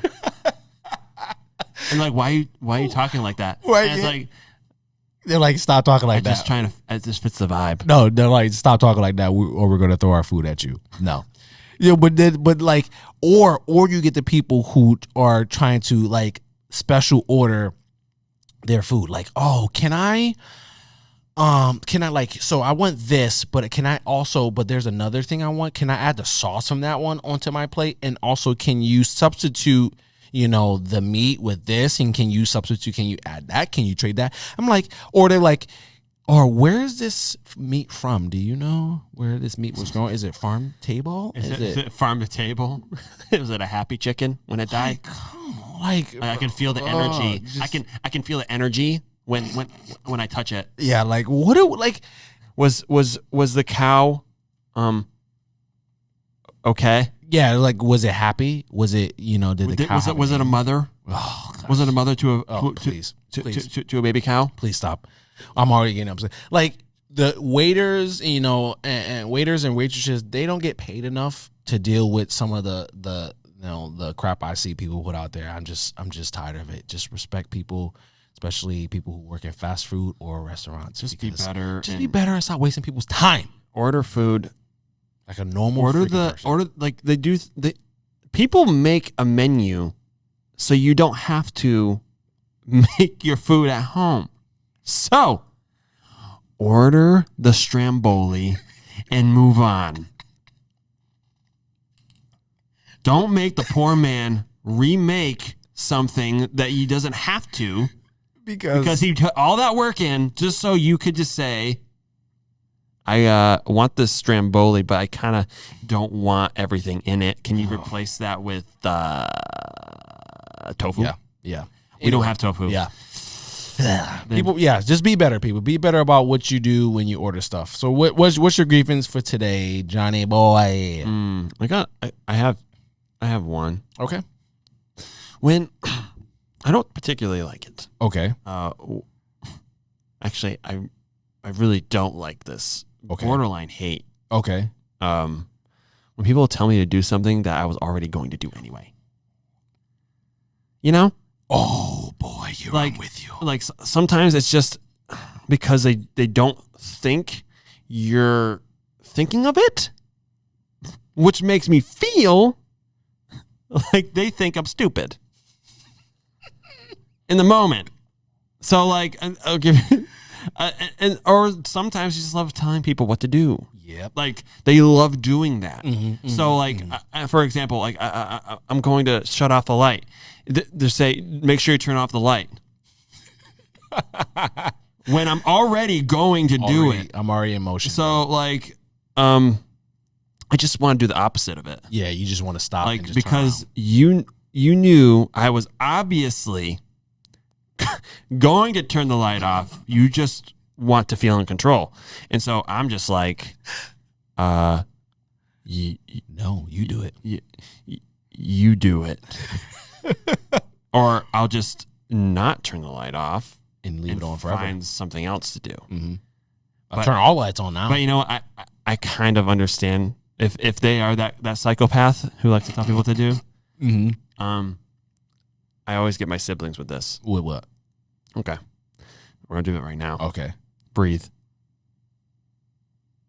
And like, why are you talking like that? Right, And it's yeah. like, They're like, stop talking like that. it just fits the vibe. No, they're like, stop talking like that, or we're gonna throw our food at you. No, but like, or you get the people who are trying to like special order their food. Like, oh, can I like? So I want this, but can I also? But there's another thing I want. Can I add the sauce from that one onto my plate? And also, can you substitute? You know, the meat with this, and can you substitute? Can you add that? Can you trade that? I'm like, or they're like, Or where is this meat from? Do you know where this meat was grown? Is it farm table? Is it farm to table? Was it a happy chicken when it died? Like I can feel the energy. I can feel the energy when I touch it. Yeah, like what? Like was the cow, okay? Yeah, like was it happy? Was it did the cow? Was it a mother? Oh, was it a mother to a please. To a baby cow? Please stop. I'm already getting upset. Like the waiters, and waiters and waitresses, they don't get paid enough to deal with some of the crap I see people put out there. I'm just tired of it. Just respect people, especially people who work in fast food or restaurants. Just be better. Just be better and stop wasting people's time. Order food like a normal person. People make a menu so you don't have to make your food at home. So, order the Stromboli and move on. Don't make the poor man remake something that he doesn't have to because he put all that work in just so you could just say, I want this Stromboli, but I kind of don't want everything in it. Can you replace that with tofu? Yeah. We don't have tofu. Yeah. People, just be better, people. Be better about what you do when you order stuff. So what's your grievance for today, Johnny boy? I have one. Okay. When I don't particularly like it. Okay. Actually, I really don't like this. Okay. Borderline hate. Okay. When people tell me to do something that I was already going to do anyway. Oh boy, I'm with you. Like sometimes it's just because they don't think you're thinking of it, which makes me feel like they think I'm stupid in the moment. So like, I'll give you, or sometimes you just love telling people what to do. Yep. Like they love doing that. So like, mm-hmm. For example, like I'm going to shut off the light. They say, make sure you turn off the light. When I'm already going to do it. I'm already in motion. So like, I just want to do the opposite of it. Yeah, you just want to stop. Like, because you knew I was obviously going to turn the light off. You just want to feel in control. And so I'm just like, no, you do it. You do it. Or I'll just not turn the light off and leave it on forever. Find something else to do. Mm-hmm. I'll turn all lights on now. But you know what? I kind of understand if they are that psychopath who likes to tell people what to do. Mm-hmm. I always get my siblings with this. With what? Okay. We're going to do it right now. Okay. Breathe.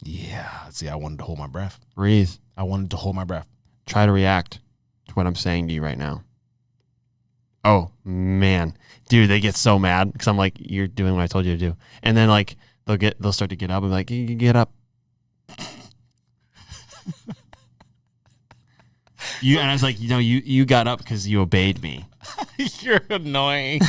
Yeah. See, I wanted to hold my breath. Breathe. I wanted to hold my breath. Try to react to what I'm saying to you right now. Oh, man. Dude, they get so mad because I'm like, you're doing what I told you to do. And then like they'll start to get up and be like, you get up. And I was like, you got up because you obeyed me. You're annoying.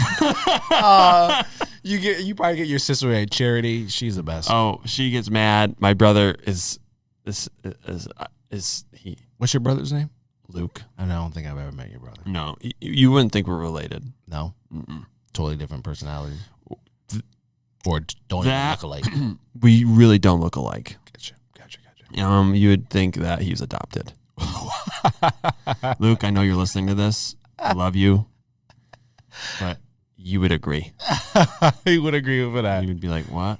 You probably get your sister at Charity. She's the best. Oh, she gets mad. My brother is he? What's your brother's name? Luke. I don't think I've ever met your brother. No, you wouldn't think we're related. No, Mm-mm. Totally different personalities, or don't even look alike. We really don't look alike. Gotcha. You would think that he's adopted. Luke, I know you're listening to this. I love you, but you would agree. He would agree with that. You would be like, what?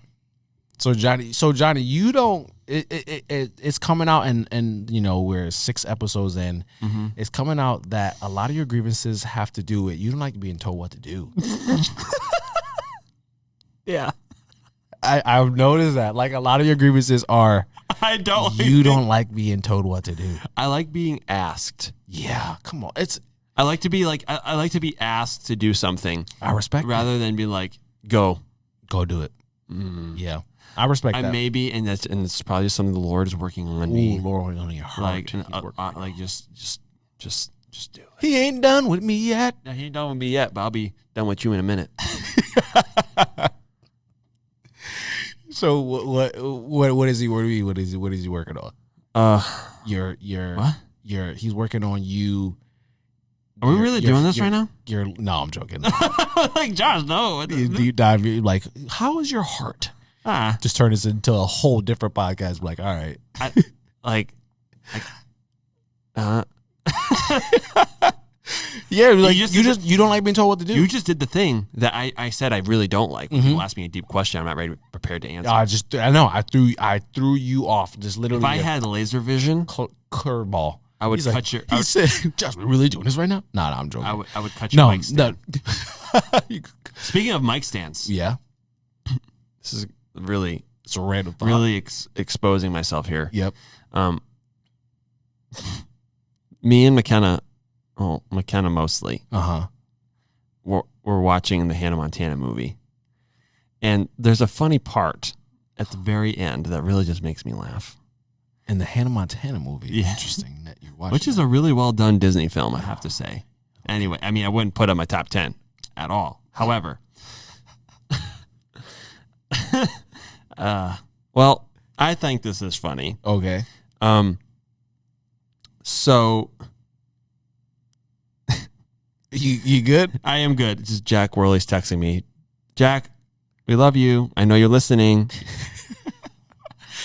So Johnny, you don't. It's coming out, and we're 6 episodes in. Mm-hmm. It's coming out that a lot of your grievances have to do with you don't like being told what to do. Yeah, I've noticed that. Like a lot of your grievances are. I don't. You don't like being told what to do. I like being asked. Yeah, come on. I like to be like I like to be asked to do something. I respect rather than be like, go do it. Yeah. I respect that. Maybe, and it's probably just something the Lord is working on me. Lord working on your heart. Like, just do it. He ain't done with me yet. No, he ain't done with me yet, but I'll be done with you in a minute. So what is he? What is he working on? You're what? He's working on you. Are we really doing this right now? No, I'm joking. Like Josh, no. Deep dive. Like, how is your heart? Just turn this into a whole different podcast. Like, all right. Yeah, like you don't like being told what to do. You just did the thing that I said I really don't like. When people ask me a deep question, I'm not ready, prepared to answer. I know. I threw you off. Just literally. If I had laser vision, curveball. I would cut your. He said, "Josh, we really doing this right now?" No, I'm joking. I would cut your mic stand. No. Speaking of mic stands, yeah, this is really it's a random thought. Really exposing myself here. Yep. Me and McKenna mostly. We're watching the Hannah Montana movie, and there's a funny part at the very end that really just makes me laugh. In the Hannah Montana movie, yeah. Interesting that you're watching. Which is a really well done Disney film, I have to say. Anyway, I mean, I wouldn't put it on my top 10 at all. However, well, I think this is funny. Okay. So you good? I am good. Just Jack Worley's texting me. Jack, we love you. I know you're listening.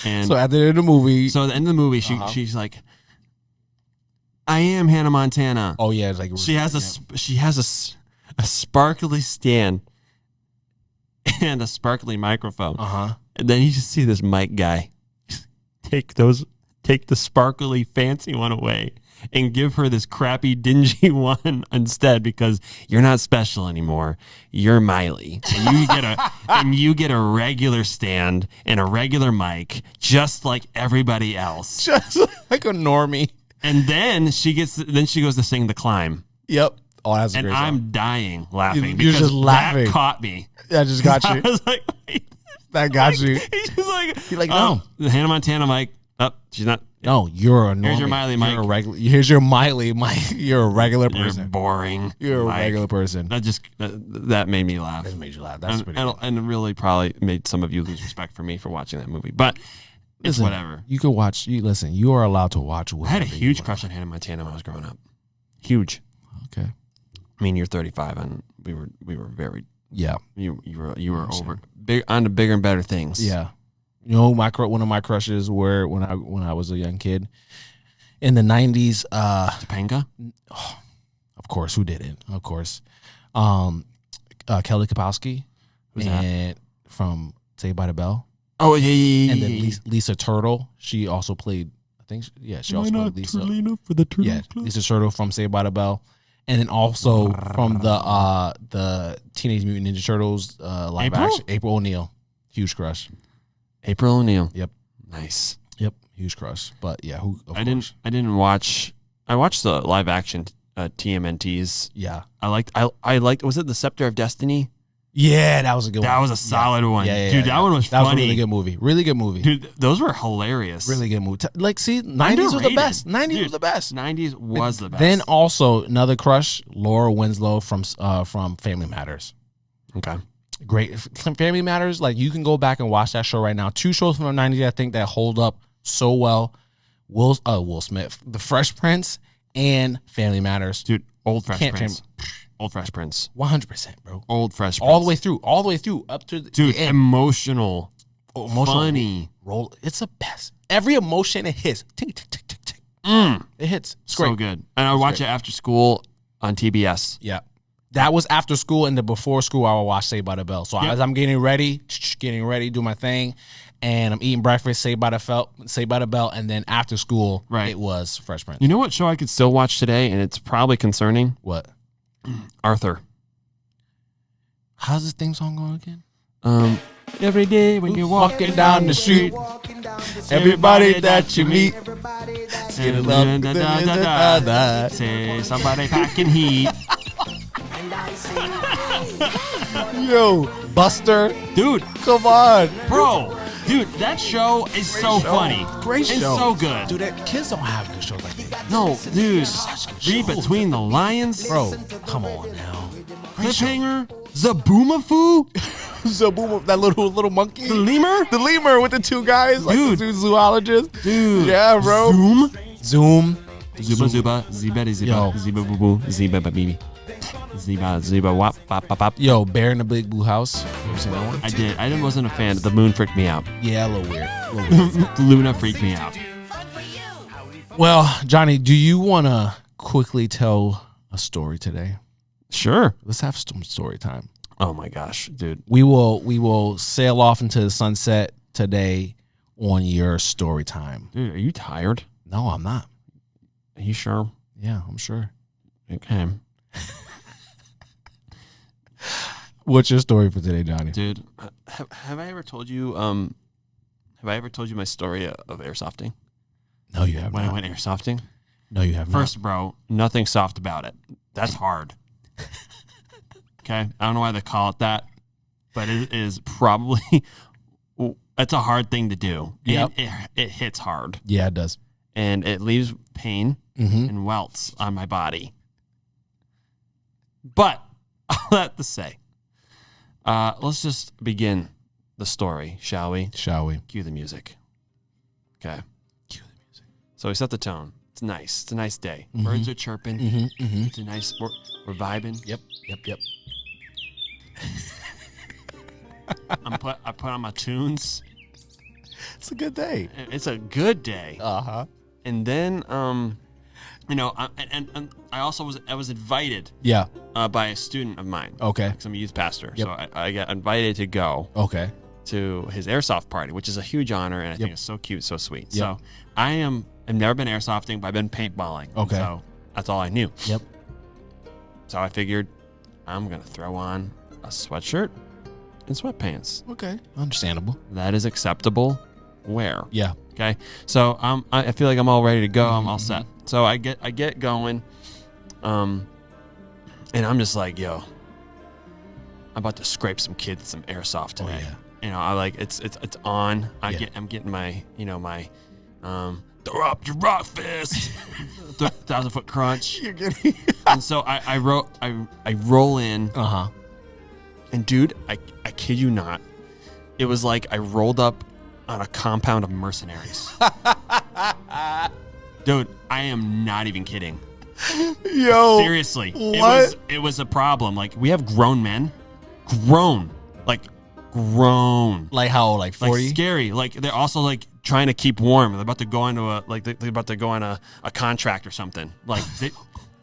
And so at the end of the movie, at the end of the movie, she's like, "I am Hannah Montana." Oh yeah, it's like she has a sparkly stand and a sparkly microphone. And then you just see this mic guy take the sparkly fancy one away and give her this crappy dingy one instead, because you're not special anymore. You're Miley. And you get a regular stand and a regular mic, just like everybody else. Just like a normie. And then she goes to sing The Climb. Yep. Oh, that's a great song. I'm dying laughing. You're just laughing. That caught me. That just got you. I was like, wait. That got you. He's just like, you're like, no. The Hannah Montana mic. She's not. No, you're a normie. Here's your Miley mic. Here's your Miley mic. You're a regular person. You're boring. You're a regular person. That made me laugh. That made you laugh. That's pretty good. And really probably made some of you lose respect for me for watching that movie. But it's whatever. You can watch. Listen. You are allowed to watch. I had a huge crush on Hannah Montana when I was growing up. Huge. Okay. I mean, you're 35, and we were very. Yeah. You were on to bigger and better things. Yeah. You know, one of my crushes were when I was a young kid in the 90s. Topanga? Oh, of course, who didn't? Of course, Kelly Kapowski, and from Saved by the Bell. Oh yeah. And then Lisa Turtle. She also played. I think. She also played Lisa. For the yeah, Lisa Turtle from Saved by the Bell, and then also from the Teenage Mutant Ninja Turtles live action. April O'Neil, huge crush. April O'Neil. Yep. Nice. Yep. Huge crush. But yeah, I didn't watch. I watched the live action TMNTs. Yeah. I liked. Was it The Scepter of Destiny? Yeah, that was a good one. That was a solid one. Yeah, dude, that one was funny. That was a really good movie. Really good movie. Dude, those were hilarious. Really good movie. Like, see, 90s was the best. 90s was the best. 90s was the best. Then also another crush, Laura Winslow from Family Matters. Okay. Great. Family Matters, like, you can go back and watch that show right now. 2 shows from the 90s, I think, that hold up so well. Will Smith, The Fresh Prince, and Family Matters. Dude, old Fresh Prince. Old Fresh Prince. 100%, bro. Old Fresh Prince. All the way through, up to the end. Emotional, funny. Roll. It's the best. Every emotion it hits. Tick, tick, tick, tick, tick. It hits. It's so great. good. And I watch it after school on TBS. Yeah. That was after school, and then before school, I would watch Saved by the Bell. So as I'm getting ready, do my thing, and I'm eating breakfast, Saved by the Bell, and then after school, it was Fresh Prince. You know what show I could still watch today, and it's probably concerning? What? Arthur. How's this theme song going again? Every day when you're walking down the street, everybody that you meet, say somebody packing heat. Yo, Buster, dude, come on, bro. Dude, that show is so funny. Great show. It's so good. Dude, kids don't have good shows like that. No, dude. Read Between the Lions. Bro, come on now. Cliffhanger. Zaboomafoo. Zaboom, that little monkey. The lemur? The lemur with the two guys, like Dude. the two zoologists. Dude. Yeah, bro. Zoom. Zoom. Zuba, ziba, Yo. ziba, ziba, boo, boo, ziba, baby. Ziba, ziba, wop, bop, bop, bop. Yo, Bear in the Big Blue House. You ever seen that one? I did. I wasn't a fan. The moon freaked me out. Yeah, a little weird. Luna freaked me out. Well, Johnny, do you want to quickly tell a story today? Sure. Let's have some story time. Oh my gosh, dude. We will sail off into the sunset today on your story time. Dude, are you tired? No, I'm not. Are you sure? Yeah, I'm sure. Okay. What's your story for today, Johnny? Dude, have I ever told you my story of airsofting? No, you have When I not. went airsofting? No, you have First, bro, nothing soft about it. That's hard. Okay? I don't know why they call it that, but it is probably it's a hard thing to do. Yep. And it hits hard. not. Yeah, it does. And it leaves pain and welts on my body. But all that to say, let's just begin the story, shall we? Shall we? Cue the music. Okay. Cue the music. So we set the tone. It's nice. It's a nice day. Birds are chirping. It's a nice. We're vibing. Yep. I put on my tunes. It's a good day. It's a good day. Uh-huh. And then, and I also was invited Yeah. by a student of mine. Okay. Because I'm a youth pastor. Yep. So I got invited to go Okay. to his airsoft party, which is a huge honor, and I think it's so cute, so sweet. Yep. So I've never been airsofting, but I've been paintballing. Okay. So that's all I knew. Yep. So I figured I'm going to throw on a sweatshirt and sweatpants. Okay. Understandable. That is acceptable wear. Yeah. Okay. So I feel like I'm all ready to go. I'm all set. So I get going. And I'm just like, yo, I'm about to scrape some kids some airsoft today. yeah. You know, I like it's on. Yeah. I'm getting my throw up your rock fist, 1,000-foot crunch. You're getting. And so I roll in, Uh-huh. and dude, I kid you not, it was like I rolled up on a compound of mercenaries. Dude, I am not even kidding. Yo. Seriously, what? it was a problem. Like, we have grown men, grown. Like how old? Like 40? Like scary. Like, they're also like trying to keep warm. They're about to go into they're about to go on a contract or something. Like,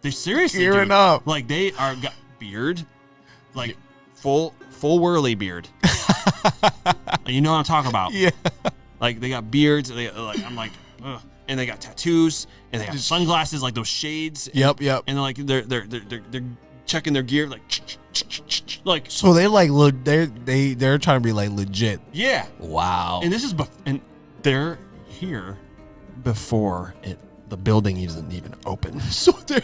they seriously Gearing dude, up. Like, they are got beard, like full whirly beard. You know what I'm talking about? Yeah. Like, they got beards. I'm like, ugh. And they got tattoos, and they have sunglasses, like those shades. Yep. And they're checking their gear, like So they like look. They're trying to be like legit. yeah. Wow. And this is and they're here before the building isn't even open. so they're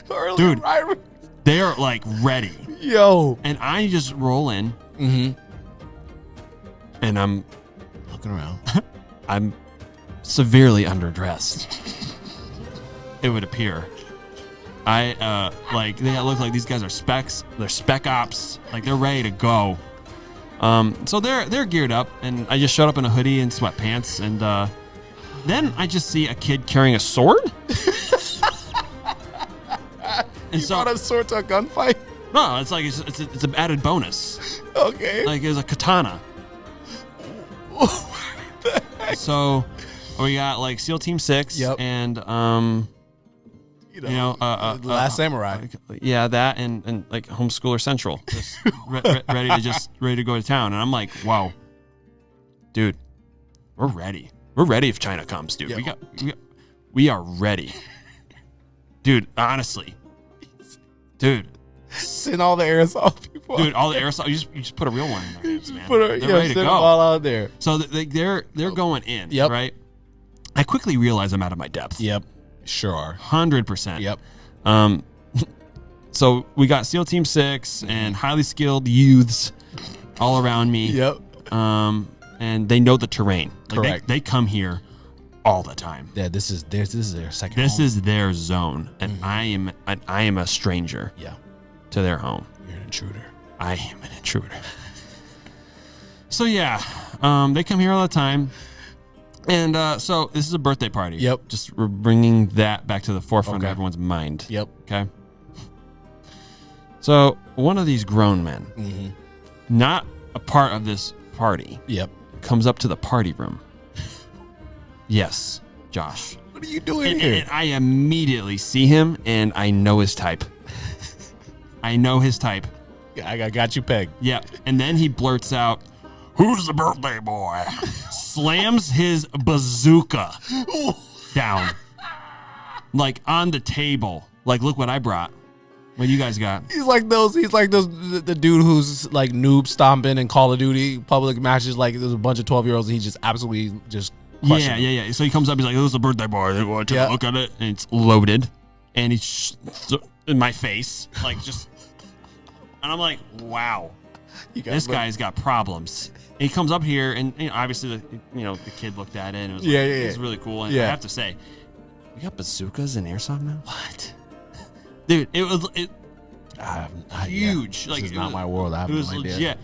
early. Dude. Right? They are like ready, Yo. and I just roll in, and I'm Looking around. I'm severely underdressed. It would appear. I they look like these guys are specs. They're spec ops. Like, they're ready to go. So they're geared up, and I just showed up in a hoodie and sweatpants, and then I just see a kid carrying a sword. And You brought a sword to a gunfight? no, it's like it's an added bonus. Okay. Like, it's a katana. So we got like SEAL Team 6 Yep. and The Last Samurai. yeah, that and like Homeschooler Central, just ready to go to town. And I'm like, wow, dude, we're ready. We're ready if China comes, dude. Yeah. We are ready, dude. Honestly, dude. Send all the airsoft people. Dude, all the airsoft. You just put a real one in their hands, man. They're They're ready to send go. them all out there. So they're going in. Yep. Right. I quickly realize I'm out of my depth. Yep. Sure are. 100%. Yep. So we got SEAL Team 6 and highly skilled youths all around me. Yep. And they know the terrain. Like, Correct. They come here all the time. Yeah, this is their second This home. is their zone, and I am a stranger Yeah. to their home. You're an intruder. I am an intruder. So yeah, they come here all the time. And so this is a birthday party. Yep. Just we're bringing that back to the forefront Okay. of everyone's mind. Yep. Okay. So one of these grown men, not a part of this party, Yep. comes up to the party room. Yes, Josh. What are you doing here? And I immediately see him, and I know his type. I know his type. I got you pegged. Yeah. And then he blurts out, "Who's the birthday boy?" Slams his bazooka down. Like on the table. Like, look what I brought. What you guys got? He's like those. The dude who's like noob stomping in Call of Duty public matches. Like there's a bunch of 12-year-olds, and he just absolutely just crushing them. Yeah. So he comes up, he's like, "Who's the birthday boy?" I want to look at it, and it's loaded, and he's in my face, like just, and I'm like, wow, this guy's got problems. And he comes up here, and obviously, the kid looked at it, and it was it's really cool. And I have to say, we got bazookas and airsoft now. What? Dude, it was huge. This Like, is not my world. I have no idea. Legit.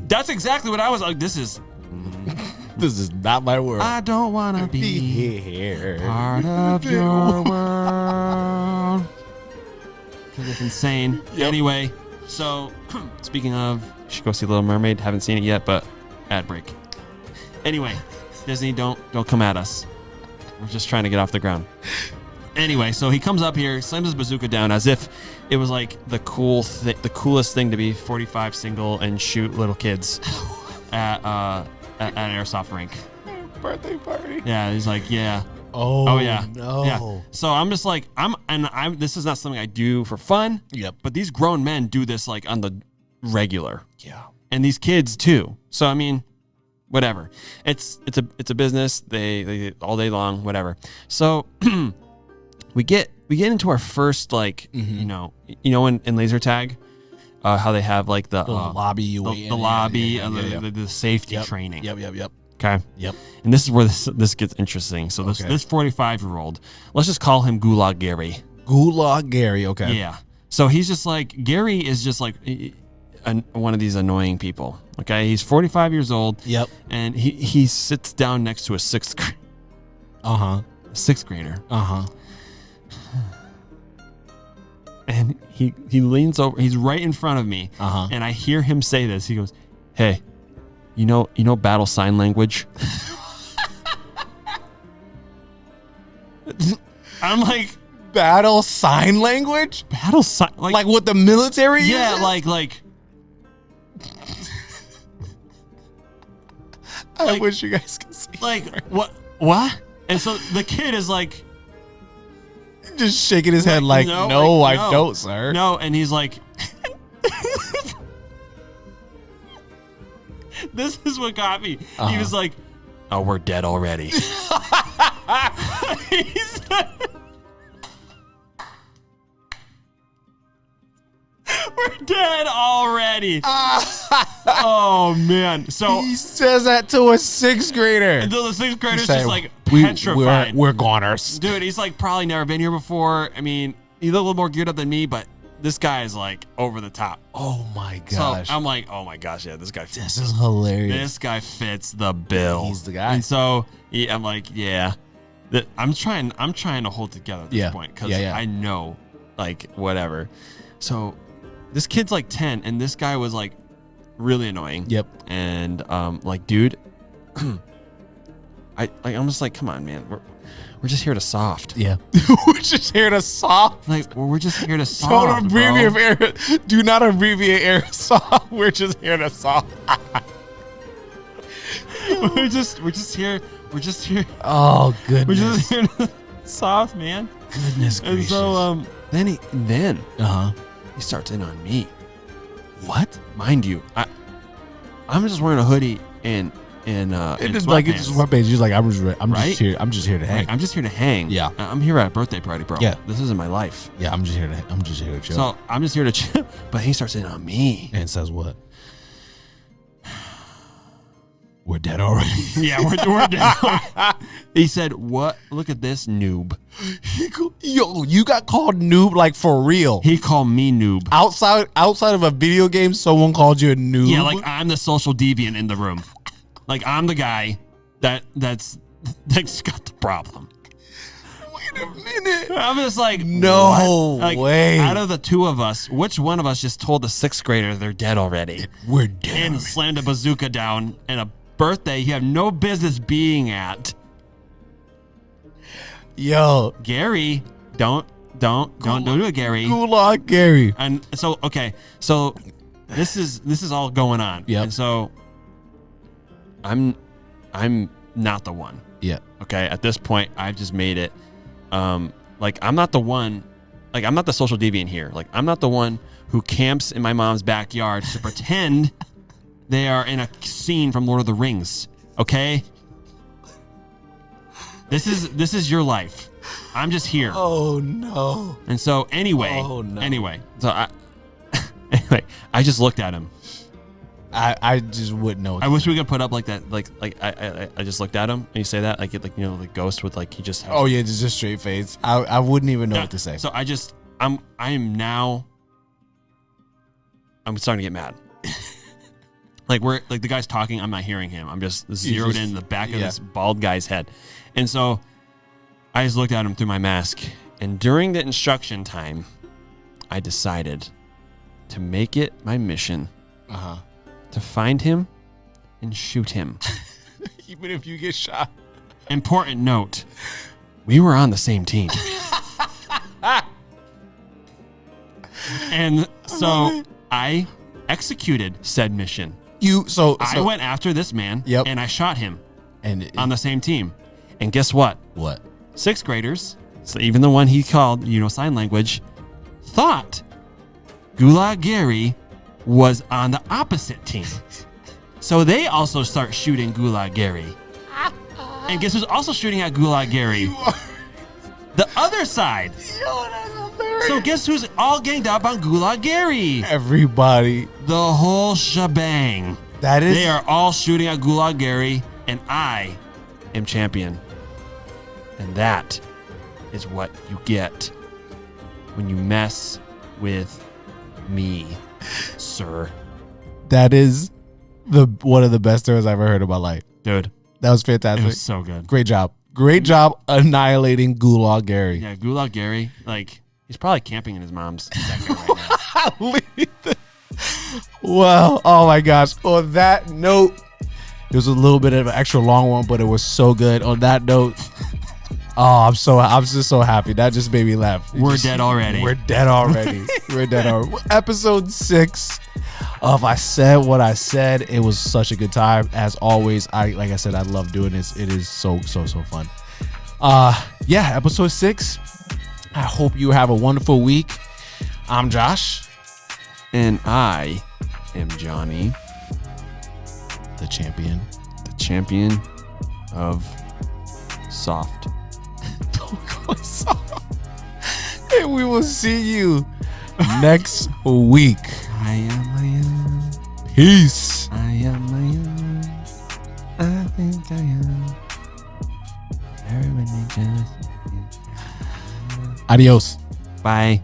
That's exactly what I was like. This is not my world. I don't want to be here. part of your world. Because it's insane. Yep. Anyway, so speaking of, you should go see Little Mermaid. Haven't seen it yet, but ad break. Anyway, Disney, don't come at us. We're just trying to get off the ground. Anyway, so he comes up here, slams his bazooka down as if it was like the coolest thing to be 45 single and shoot little kids at an airsoft rink. Birthday party. Yeah, he's like, yeah. Oh yeah. No. Yeah. So I'm just like, this is not something I do for fun. Yep. But these grown men do this like on the regular. Yeah. And these kids too. So I mean, whatever. It's a business. They all day long, whatever. So we get into our first like in laser tag, how they have like the lobby you wait in. the lobby and the safety training. Yep. Okay. Yep. And this is where this gets interesting. So this 45-year-old, let's just call him Gulag Gary. Gulag Gary. Okay. Yeah. So he's just like, Gary is just like one of these annoying people. Okay. He's 45 years old. Yep. And he sits down next to a sixth grader. And he leans over. He's right in front of me. And I hear him say this. He goes, "Hey, you know battle sign language?" I'm like, battle sign language? battle sign Like what the military uses? Yeah, like I wish you guys could see. like what? And so the kid is like, Just shaking his head like, no, I don't, sir. No, and he's like, this is what got me. He was like, "Oh, we're dead already." He said, "We're dead already." Oh man! So He says that to a sixth grader. the sixth grader's Say, just like petrified. We're goners. Dude, he's like probably never been here before. I mean, he's a little more geared up than me, but this guy is like over the top. Oh my gosh. So I'm like, oh my gosh, yeah, this guy. This is hilarious. This guy fits the bill. He's the guy. And so I'm like, yeah. I'm trying to hold together at this point because I know, like, whatever. So this kid's like 10, and this guy was like really annoying. Yep. And like, dude, I'm just like, come on, man. We're just here to soft. Yeah. We're just here to soft. Like, we're just here to soft. Don't abbreviate do not abbreviate airsoft. We're just here to soft. we're just here. We're just here. Oh goodness. We're just here to soft, man. Goodness gracious. And so then he starts in on me. What? Mind you, I'm just wearing a hoodie and it's like it's just one page. He's like, I'm just here to hang. Like, I'm just here to hang. Yeah. I'm here at a birthday party, bro. Yeah. This isn't my life. Yeah, I'm just here to chill. So I'm just here to chill. But he starts in on me. And says what? We're dead already. Yeah, we're dead. He said, "What? Look at this noob." Yo, you got called noob like for real. He called me noob. Outside of a video game, someone called you a noob. Yeah, like I'm the social deviant in the room. Like I'm the guy that's got the problem. Wait a minute. I'm just like, no what? Like, way. Out of the two of us, which one of us just told the sixth grader they're dead already? We're dead. And slammed a bazooka down in a birthday you have no business being at. Yo, Gary, don't do it, Gary. Gulag Gary. And so, okay, so this is all going on. Yep. And so I'm not the one. Yeah. Okay. At this point, I've just made it. Like I'm not the one. Like I'm not the social deviant here. Like I'm not the one who camps in my mom's backyard to pretend they are in a scene from Lord of the Rings. Okay. This is your life. I'm just here. Oh no. And so anyway, so I just looked at him. I just wouldn't know. I wish we could put up like that, like I just looked at him and you say that like the ghost with like he just. Oh yeah, just a straight face. I wouldn't even know what to say. So I'm starting to get mad. Like the guy's talking, I'm not hearing him. I'm just zeroed in the back of this bald guy's head. And so I just looked at him through my mask. And during the instruction time, I decided to make it my mission to find him and shoot him. Even if you get shot. Important note, we were on the same team. And so I executed said mission. I went after this man and I shot him on the same team. And guess what? What? Sixth graders, so even the one he called, sign language, thought Gulag Gary was on the opposite team. So they also start shooting Gulag Gary. And guess who's also shooting at Gulag Gary? The other side. So guess who's all ganged up on Gulag Gary? Everybody. The whole shebang. They are all shooting at Gulag Gary, and I am champion. And that is what you get when you mess with me, sir. That is one of the best stories I've ever heard in my life. Dude. That was fantastic. It was so good. Great job. Great job annihilating Gulag Gary. Yeah, Gulag Gary, like, he's probably camping in his mom's backyard right now. Well, oh my gosh. On that note, it was a little bit of an extra long one, but it was so good. On that note, I'm just so happy. That just made me laugh. We're dead already. We're dead already. Episode 6 of I Said What I Said. It was such a good time. As always, like I said, I love doing this. It is so fun. Episode 6. I hope you have a wonderful week. I'm Josh. And I am Jonny. The champion. The champion of soft. And we will see you next week. I am. Peace. I am. I think I am. Everybody just. Adios. Bye.